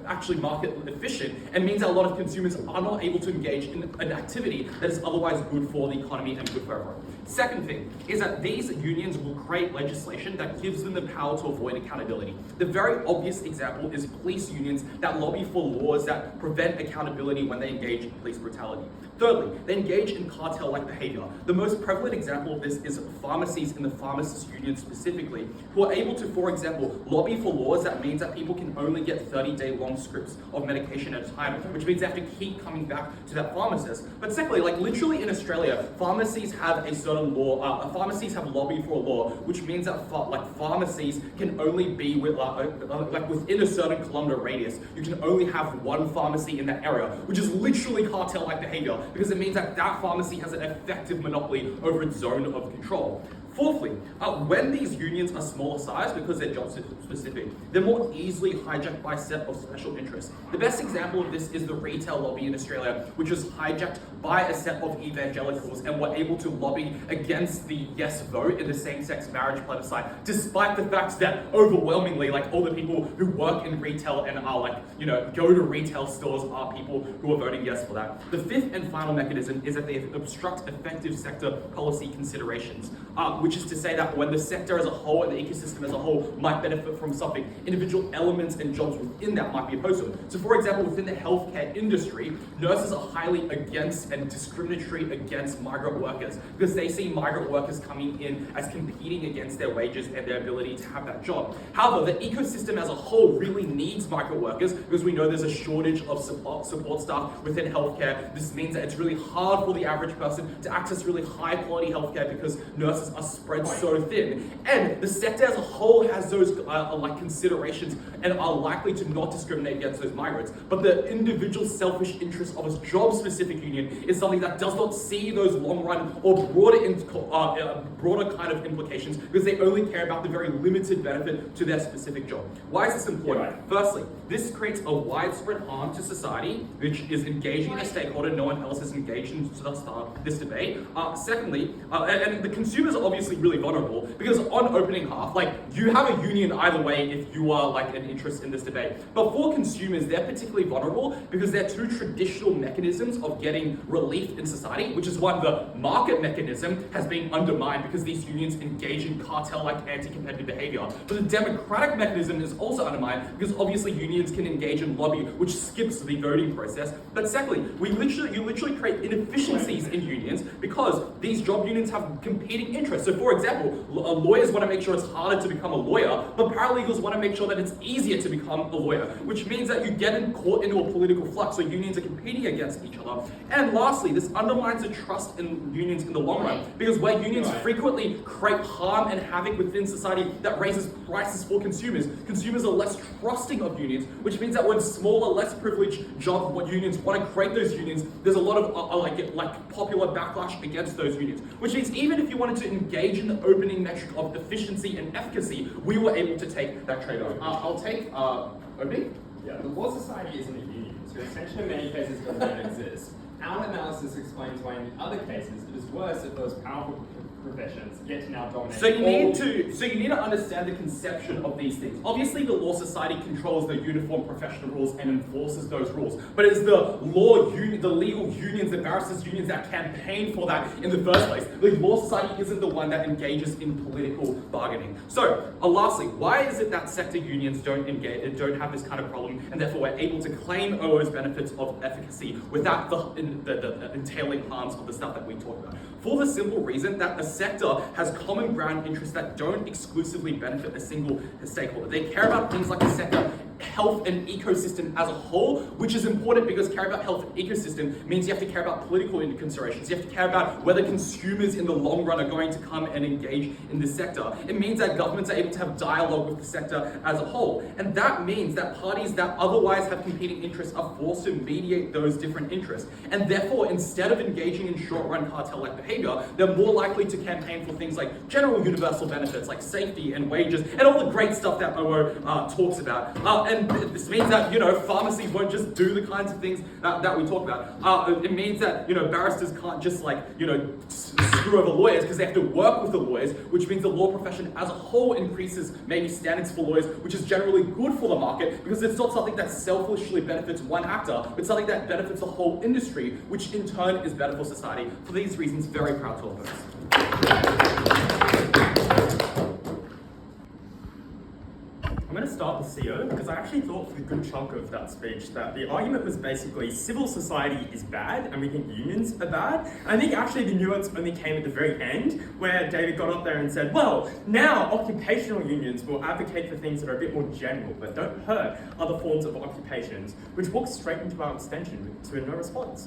actually market efficient, and means that a lot of consumers are not able to engage in an activity that is otherwise good for the economy and good for everyone. Second thing is that these unions will create legislation that gives them the power to avoid accountability. The very obvious example is police unions that lobby for laws that prevent accountability when they engage in police brutality. Thirdly, they engage in cartel-like behavior. The most prevalent example of this is pharmacies in the pharmacist union specifically, who are able to, for example, lobby for laws that means that people can only get 30-day long scripts of medication at a time, which means they have to keep coming back to that pharmacist. But secondly, literally in Australia, pharmacies have a certain law, pharmacies have lobbied for a law, which means that pharmacies can only be with, within a certain kilometer radius. You can only have one pharmacy in that area, which is literally cartel-like behavior, because it means that that pharmacy has an effective monopoly over its zone of control. Fourthly, when these unions are smaller size because they're job specific, they're more easily hijacked by a set of special interests. The best example of this is the retail lobby in Australia, which was hijacked by a set of evangelicals and were able to lobby against the yes vote in the same-sex marriage plebiscite, despite the fact that overwhelmingly, all the people who work in retail and are go to retail stores are people who are voting yes for that. The fifth and final mechanism is that they obstruct effective sector policy considerations. Which is to say that when the sector as a whole and the ecosystem as a whole might benefit from something, individual elements and jobs within that might be opposed to it. So for example, within the healthcare industry, nurses are highly against and discriminatory against migrant workers because they see migrant workers coming in as competing against their wages and their ability to have that job. However, the ecosystem as a whole really needs migrant workers because we know there's a shortage of support staff within healthcare. This means that it's really hard for the average person to access really high quality healthcare because nurses are spread so thin, and the sector as a whole has those considerations and are likely to not discriminate against those migrants. But the individual selfish interest of a job-specific union is something that does not see those long-run or broader kind of implications because they only care about the very limited benefit to their specific job. Why is this important? Firstly, this creates a widespread harm to society, which is engaging in a stakeholder no one else is engaged in to start this debate. Secondly, and the consumers are obviously really vulnerable because on opening half, you have a union either way if you are an interest in this debate. But for consumers, they're particularly vulnerable because they're two traditional mechanisms of getting relief in society, which is one, the market mechanism has been undermined because these unions engage in cartel-like anti-competitive behavior. But the democratic mechanism is also undermined because obviously unions can engage in lobby, which skips the voting process. But secondly, you literally create inefficiencies in unions because these job unions have competing interests. So for example, lawyers want to make sure it's harder to become a lawyer, but paralegals want to make sure that it's easier to become a lawyer, which means that you get caught into a political flux, so unions are competing against each other. And lastly, this undermines the trust in unions in the long run, because where unions frequently create harm and havoc within society that raises prices for consumers, consumers are less trusting of unions, which means that when smaller, less privileged job unions want to create those unions, there's a lot of popular backlash against those unions, which means even if you wanted to engage in the opening metric of efficiency and efficacy, we were able to take that trade-off. I'll take opening. Yeah, the Law Society isn't a union, so essentially in many cases it doesn't exist. our analysis explains why in the other cases it is worse if those powerful professions get to now dominate. So you need to understand the conception of these things. Obviously, the Law Society controls the uniform professional rules and enforces those rules. But it's the legal unions, the barristers' unions that campaign for that in the first place. The Law Society isn't the one that engages in political bargaining. So, lastly, why is it that sector unions don't have this kind of problem, and therefore we're able to claim OO's benefits of efficacy without the entailing harms of the stuff that we talk about? For the simple reason that a sector has common ground interests that don't exclusively benefit a single stakeholder. They care about things like the sector, health and ecosystem as a whole, which is important because care about health and ecosystem means you have to care about political considerations. You have to care about whether consumers in the long run are going to come and engage in this sector. It means that governments are able to have dialogue with the sector as a whole. And that means that parties that otherwise have competing interests are forced to mediate those different interests. And therefore, instead of engaging in short-run cartel-like behavior, they're more likely to campaign for things like general universal benefits, like safety and wages, and all the great stuff that OO talks about. And this means that, pharmacies won't just do the kinds of things that we talk about. It means that, barristers can't just screw over lawyers because they have to work with the lawyers, which means the law profession as a whole increases maybe standards for lawyers, which is generally good for the market because it's not something that selfishly benefits one actor, but something that benefits the whole industry, which in turn is better for society. For these reasons, very proud to oppose. I'm going to start with CO because I actually thought for a good chunk of that speech that the argument was basically civil society is bad and we think unions are bad. And I think actually the nuance only came at the very end where David got up there and said, well, now occupational unions will advocate for things that are a bit more general but don't hurt other forms of occupations, which walks straight into our extension to no response.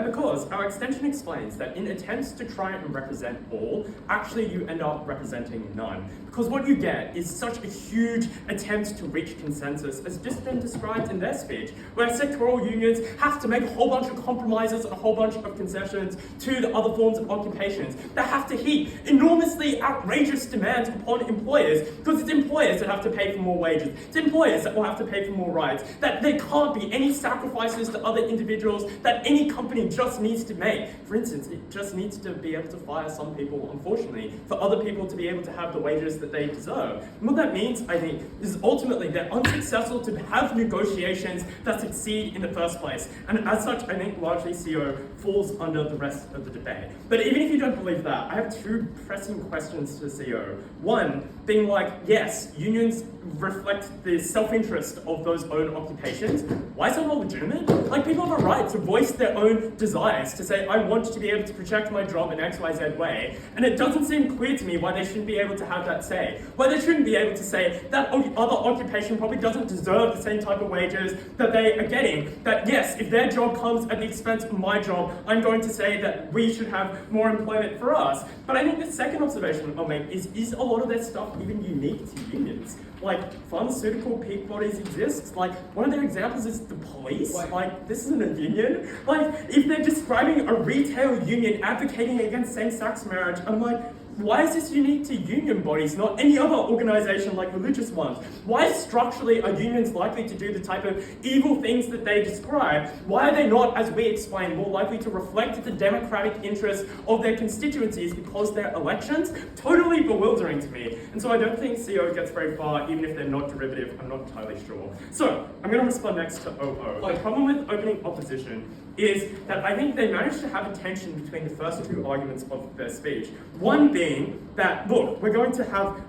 Because our extension explains that in attempts to try and represent all, actually you end up representing none. Because what you get is such a huge attempt to reach consensus, as Diskin described in their speech, where sectoral unions have to make a whole bunch of compromises and a whole bunch of concessions to the other forms of occupations that have to heap enormously outrageous demands upon employers, because it's employers that have to pay for more wages, it's employers that will have to pay for more rights, that there can't be any sacrifices to other individuals, that any company just needs to make. For instance, it just needs to be able to fire some people, unfortunately, for other people to be able to have the wages that they deserve. And what that means, I think, is ultimately they're unsuccessful to have negotiations that succeed in the first place. And as such, I think largely CO falls under the rest of the debate. But even if you don't believe that, I have two pressing questions to CO. One, being like, yes, unions reflect the self-interest of those own occupations. Why is that not legitimate? Like, people have a right to voice their own desires, to say, I want to be able to protect my job in XYZ way, and it doesn't seem clear to me why they shouldn't be able to have that say. Why they shouldn't be able to say that other occupation probably doesn't deserve the same type of wages that they are getting. That yes, if their job comes at the expense of my job, I'm going to say that we should have more employment for us. But I think the second observation I'll make is a lot of their stuff even unique to unions? Like, pharmaceutical peak bodies exist. Like, one of their examples is the police. Like, this isn't a union. Like, if they're describing a retail union advocating against same-sex marriage, I'm like, why is this unique to union bodies, not any other organization like religious ones? Why structurally are unions likely to do the type of evil things that they describe? Why are they not, as we explain, more likely to reflect the democratic interests of their constituencies because their elections? Totally bewildering to me. And so I don't think CO gets very far, even if they're not derivative, I'm not entirely sure. So, I'm going to respond next to OO. The problem with opening opposition is that I think they managed to have a tension between the first two arguments of their speech. One being that, look, we're going to have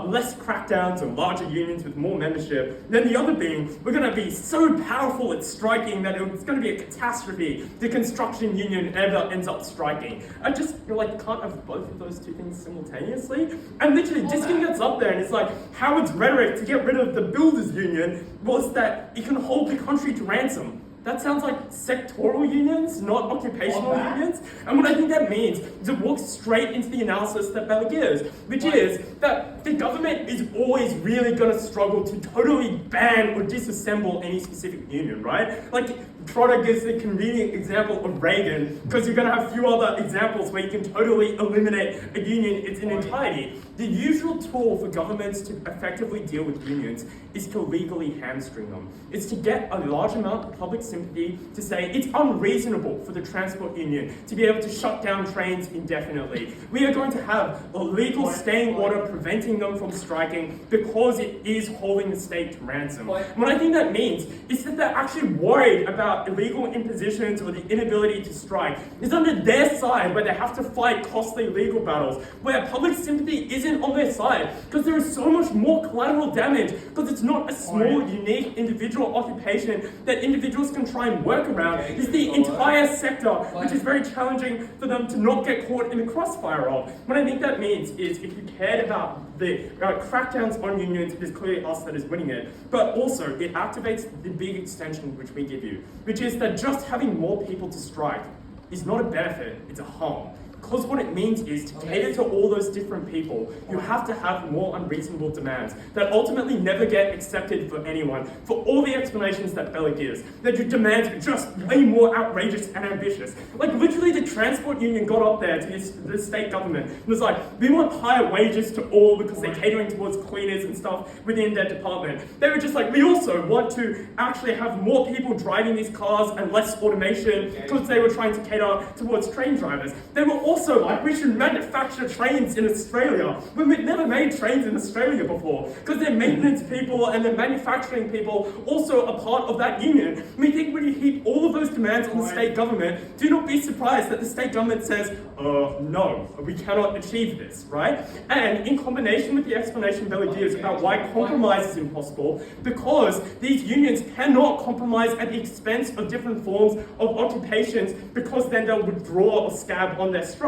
less crackdowns and larger unions with more membership. Then the other being, we're going to be so powerful at striking that it's going to be a catastrophe if the construction union ever ends up striking. I just can't have both of those two things simultaneously. And literally, Diskin gets up there and it's like, Howard's rhetoric to get rid of the builders union was that it can hold the country to ransom. That sounds like sectoral unions, not occupational unions. And what I think that means is it walks straight into the analysis that Bakker gives, which is that the government is always really going to struggle to totally ban or disassemble any specific union, right? Like, Trotter gives the convenient example of Reagan, because you're going to have a few other examples where you can totally eliminate a union in its entirety. The usual tool for governments to effectively deal with unions is to legally hamstring them. It's to get a large amount of public sympathy to say it's unreasonable for the transport union to be able to shut down trains indefinitely. We are going to have a legal staying order preventing them from striking because it is holding the state to ransom. What I think that means is that they're actually worried about illegal impositions or the inability to strike. It's under their side where they have to fight costly legal battles, where public sympathy isn't on their side because there is so much more collateral damage because it's not a small, unique individual occupation that individuals can try and work around. It's the entire sector, which is very challenging for them to not get caught in the crossfire of. What I think that means is if you cared about the crackdowns on unions, it is clearly us that is winning it, but also it activates the big extension which we give you, which is that just having more people to strike is not a benefit, it's a harm. Because what it means is to cater to all those different people, you have to have more unreasonable demands that ultimately never get accepted for anyone, for all the explanations that Bella gives, that your demands are just way more outrageous and ambitious. Like literally the transport union got up there to the state government and was like, we want higher wages to all because they're catering towards cleaners and stuff within their department. They were just like, we also want to actually have more people driving these cars and less automation because they were trying to cater towards train drivers. They were also like, we should manufacture trains in Australia when we've never made trains in Australia before because their maintenance people and their manufacturing people also are part of that union. We think when you heap all of those demands on the state government, do not be surprised that the state government says, no, we cannot achieve this, right? And in combination with the explanation Bella gives about why compromise is impossible, because these unions cannot compromise at the expense of different forms of occupations because then they'll withdraw or scab on their strike,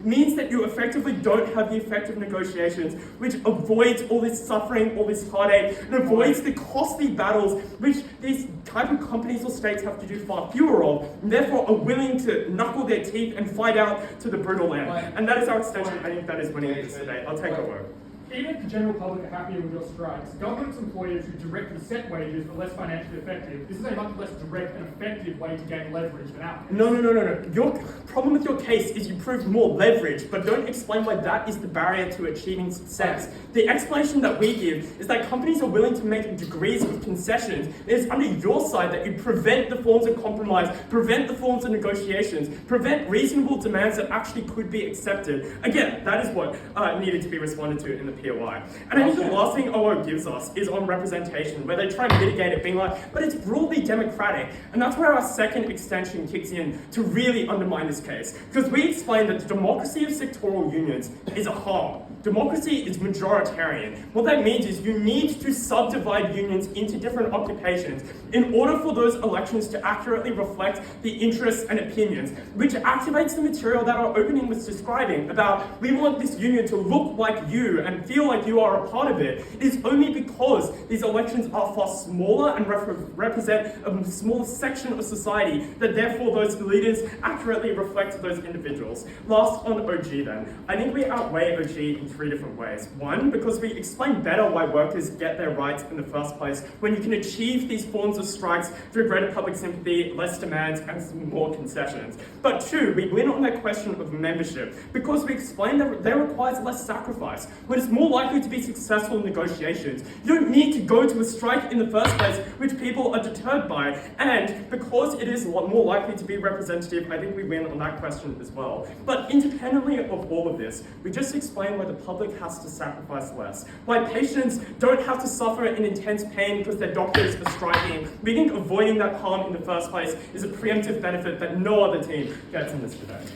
means that you effectively don't have the effective negotiations, which avoids all this suffering, all this heartache, and avoids the costly battles which these type of companies or states have to do far fewer of, and therefore are willing to knuckle their teeth and fight out to the brutal end. And that is our extension. I think that is winning this debate. I'll take over. Even if the general public are happier with your strikes, government employers who directly set wages are less financially effective. This is a much less direct and effective way to gain leverage than outcomes. No. Your problem with your case is you prove more leverage, but don't explain why that is the barrier to achieving success. The explanation that we give is that companies are willing to make degrees of concessions. It is under your side that you prevent the forms of compromise, prevent the forms of negotiations, prevent reasonable demands that actually could be accepted. Again, that is what needed to be responded to in the POI. And I think the last thing OO gives us is on representation, where they try and mitigate it being like, but it's broadly democratic. And that's where our second extension kicks in to really undermine this case. Because we explain that the democracy of sectoral unions is a harm. Democracy is majoritarian. What that means is you need to subdivide unions into different occupations in order for those elections to accurately reflect the interests and opinions, which activates the material that our opening was describing about we want this union to look like you and feel like you are a part of it. It is only because these elections are far smaller and represent a smaller section of society that therefore those leaders accurately reflect those individuals. Last on OG then. I think we outweigh OG in three different ways. One, because we explain better why workers get their rights in the first place when you can achieve these forms of strikes through greater public sympathy, less demands, and some more concessions. But two, we win on that question of membership because we explain that that requires less sacrifice. When it's more likely to be successful in negotiations, you don't need to go to a strike in the first place, which people are deterred by. And because it is a lot more likely to be representative, I think we win on that question as well. But independently of all of this, we just explain why the public has to sacrifice less, why patients don't have to suffer in intense pain because their doctors are striking. We think avoiding that harm in the first place is a preemptive benefit that no other team gets in this debate.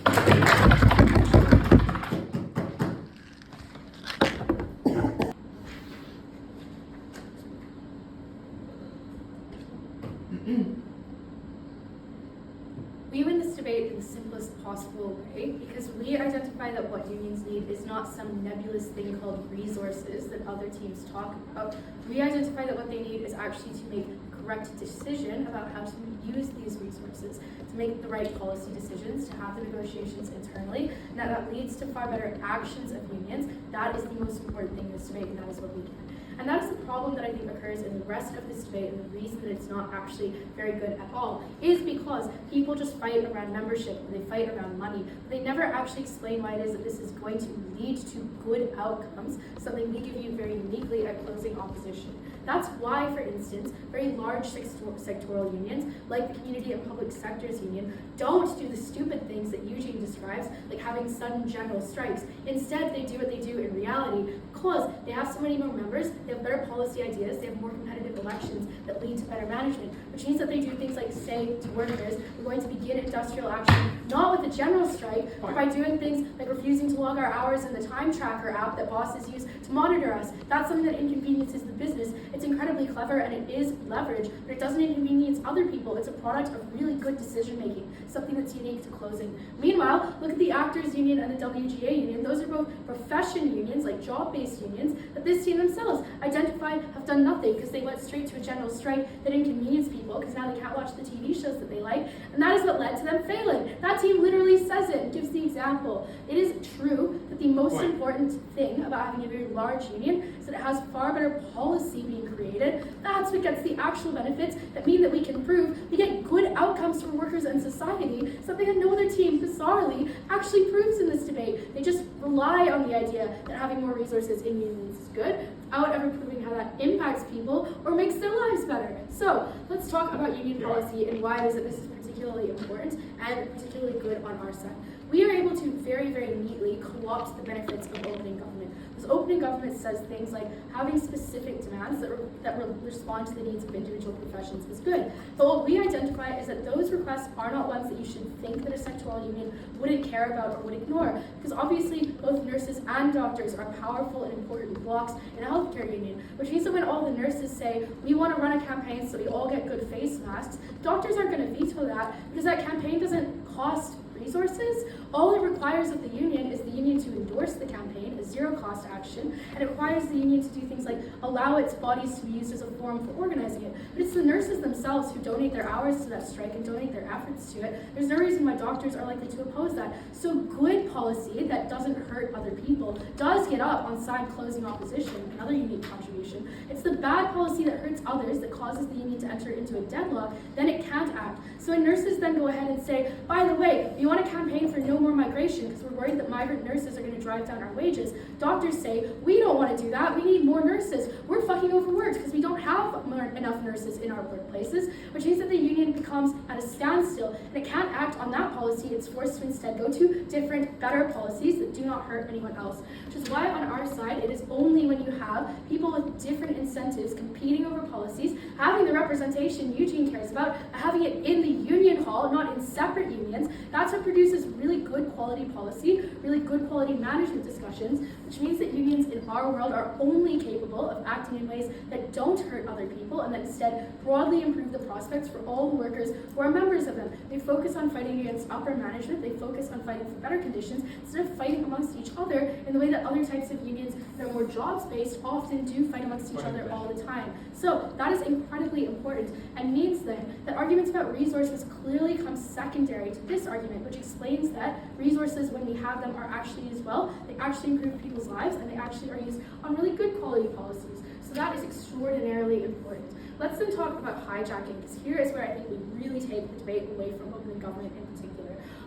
We win this debate in the simplest possible way because we identify that what unions need is not some nebulous thing called resources that other teams talk about. We identify that what they need is actually to make a correct decision about how to use these resources, to make the right policy decisions, to have the negotiations internally, and that leads to far better actions of unions. That is the most important thing in this debate, and that is what we can. And that is the problem that I think occurs in the rest of this debate, and the reason that it's not actually very good at all is because people just fight around membership, and they fight around money. They never actually explain why it is that this is going to lead to good outcomes, something we give you very uniquely at closing opposition. That's why, for instance, very large sectoral unions, like the Community and Public Sectors Union, don't do the stupid things that Eugene describes, like having sudden general strikes. Instead, they do what they do in reality because they have so many more members, they have better policy ideas, they have more competitive elections that lead to better management, which means that they do things like say to workers, we're going to begin industrial action, not with a general strike, but by doing things like refusing to log our hours in the time tracker app that bosses use to monitor us. That's something that inconveniences the business. It's incredibly clever and it is leverage, but it doesn't inconvenience other people. It's a product of really good decision making, something that's unique to closing. Meanwhile, look at the Actors Union and the WGA Union. Those are both profession unions, like job-based unions, that this team themselves identified have done nothing because they went straight to a general strike that inconvenienced people because now they can't watch the TV shows that they like, and that is what led to them failing. That team literally says it and gives the example. It is true that the most important thing about having a very large union is that it has far better policy being created. That's what gets the actual benefits that mean that we can prove we get good outcomes for workers and society, something that no other team, bizarrely, actually proves in this debate. They just rely on the idea that having more resources in unions is good, without ever proving how that impacts people or makes their lives better. So let's talk about union policy and why it is that this is particularly important and particularly good on our side. We are able to very, very neatly co-opt the benefits of opening government. Because opening government says things like having specific demands that respond to the needs of individual professions is good. But what we identify is that those requests are not ones that you should think that a sectoral union wouldn't care about or would ignore. Because obviously both nurses and doctors are powerful and important blocks in a healthcare union, which means that when all the nurses say, we want to run a campaign so we all get good face masks, doctors aren't going to veto that because that campaign doesn't cost resources. All it requires of the union is the union to endorse the campaign, a zero-cost action, and it requires the union to do things like allow its bodies to be used as a forum for organizing it. But it's the nurses themselves who donate their hours to that strike and donate their efforts to it. There's no reason why doctors are likely to oppose that. So good policy that doesn't hurt other people does get up on side closing opposition, another unique contribution. It's the bad policy that hurts others that causes the union to enter into a deadlock, then it can't act. So when nurses then go ahead and say, by the way, we want to campaign for no more migration because we're worried that migrant nurses are going to drive down our wages. Doctors say, we don't want to do that. We need more nurses. We're fucking overworked because we don't have enough nurses in our workplaces, which means that the union becomes at a standstill and it can't act on that policy. It's forced to instead go to different, better policies that do not hurt anyone else. Which is why on our side, it is only when you have people with different incentives competing over policies, having the representation Eugene cares about, having it in the union hall, not in separate unions, that's what produces really good quality policy, really good quality management discussions, which means that unions in our world are only capable of acting in ways that don't hurt other people and that instead broadly improve the prospects for all the workers who are members of them. They focus on fighting against upper management, they focus on fighting for better conditions instead of fighting amongst each other in the way that other types of unions that are more jobs-based often do fight amongst each other all the time. So that is incredibly important and means then that arguments about resources clearly come secondary to this argument, which explains that resources, when we have them, are actually used well, they actually improve people's lives, and they actually are used on really good quality policies. So that is extraordinarily important. Let's then talk about hijacking, because here is where I think we really take the debate away from opening government in particular.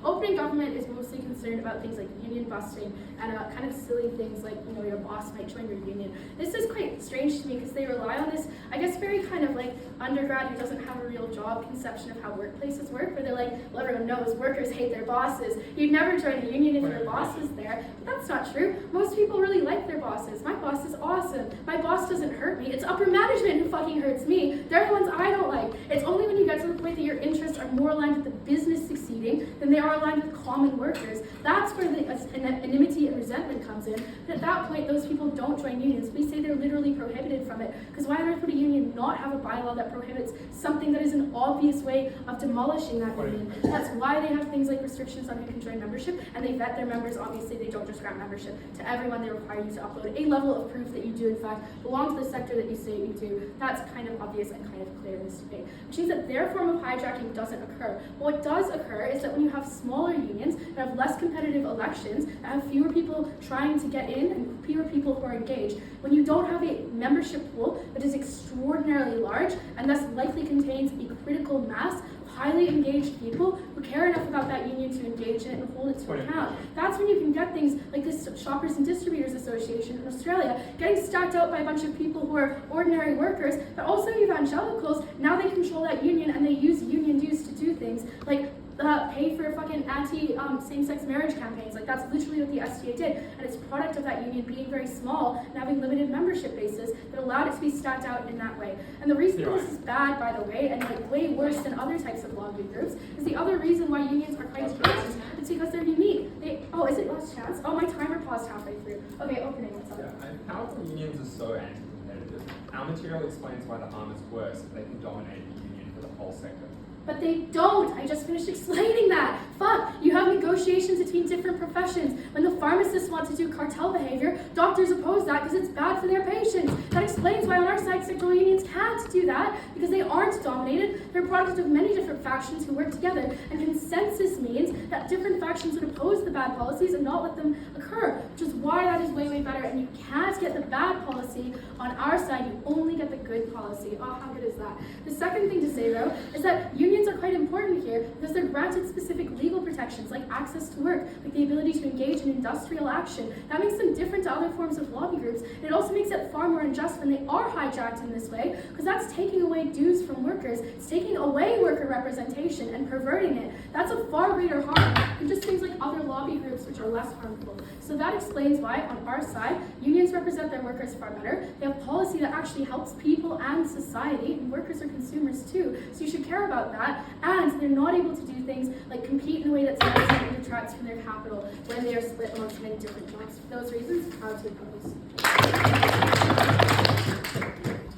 Opening government is mostly concerned about things like union busting and kind of silly things like, you know, your boss might join your union. This is quite strange to me because they rely on this, I guess, very kind of like undergrad who doesn't have a real job conception of how workplaces work, where they're like, well, everyone knows workers hate their bosses. You'd never join a union if your boss was there. But that's not true. Most people really like their bosses. My boss is awesome. My boss doesn't hurt me. It's upper management who fucking hurts me. They're the ones I don't like. It's only when you get to the point that your interests are more aligned with the business succeeding than they are aligned with common workers. That's where the enmity and resentment comes in. But at that point, those people don't join unions. We say they're literally prohibited from it. Because why on earth would a union not have a bylaw that prohibits something that is an obvious way of demolishing that union? That's why they have things like restrictions on who can join membership, and they vet their members. Obviously, they don't just grant membership to everyone. They require you to upload a level of proof that you do, in fact, belong to the sector that you say you do. That's kind of obvious and kind of clear in this debate. Which means that their form of hijacking doesn't occur. But what does occur is that when you have smaller unions that have less competitive elections, that have fewer people trying to get in and fewer people who are engaged, when you don't have a membership pool that is extraordinarily large and thus likely contains a critical mass of highly engaged people who care enough about that union to engage in it and hold it to account. That's when you can get things like this Shoppers and Distributors Association in Australia getting stacked out by a bunch of people who are ordinary workers, but also evangelicals. Now they control that union and they use union dues to do things like pay for fucking anti-same-sex marriage campaigns. Like, that's literally what the SDA did, and it's a product of that union being very small and having limited membership bases that allowed it to be stacked out in that way. And the reason this is bad, by the way, and like way worse than other types of lobby groups, is the other reason why unions are quite important is because they're unique. Oh, is it last chance? Oh, my timer paused halfway through. Okay, opening, what's up? Yeah, and powerful unions are so anti-competitive. Our material explains why the harm is worse if they can dominate the union for the whole sector. But they don't. I just finished explaining that. Fuck, you have negotiations between different professions. When the pharmacists want to do cartel behavior, doctors oppose that because it's bad for their patients. That explains why on our side, sectoral unions can't do that, because they aren't dominated. They're a product of many different factions who work together, and consensus means that different factions would oppose the bad policies and not let them occur, which is why that is way, way better, and you can't get the bad policy on our side, you only get the good policy. Oh, how good is that? The second thing to say, though, is that unions are quite important here because they're granted specific legal protections like access to work, like the ability to engage in industrial action. That makes them different to other forms of lobby groups, and it also makes it far more unjust when they are hijacked in this way, because that's taking away dues from workers, it's taking away worker representation and perverting it. That's a far greater harm than just things like other lobby groups which are less harmful. So that explains why, on our side, unions represent their workers far better. They have policy that actually helps people and society, and workers are consumers too, so you should care about that. And they're not able to do things like compete in a way that significantly detracts from their capital when they are split amongst many different jobs. For those reasons, proud to oppose.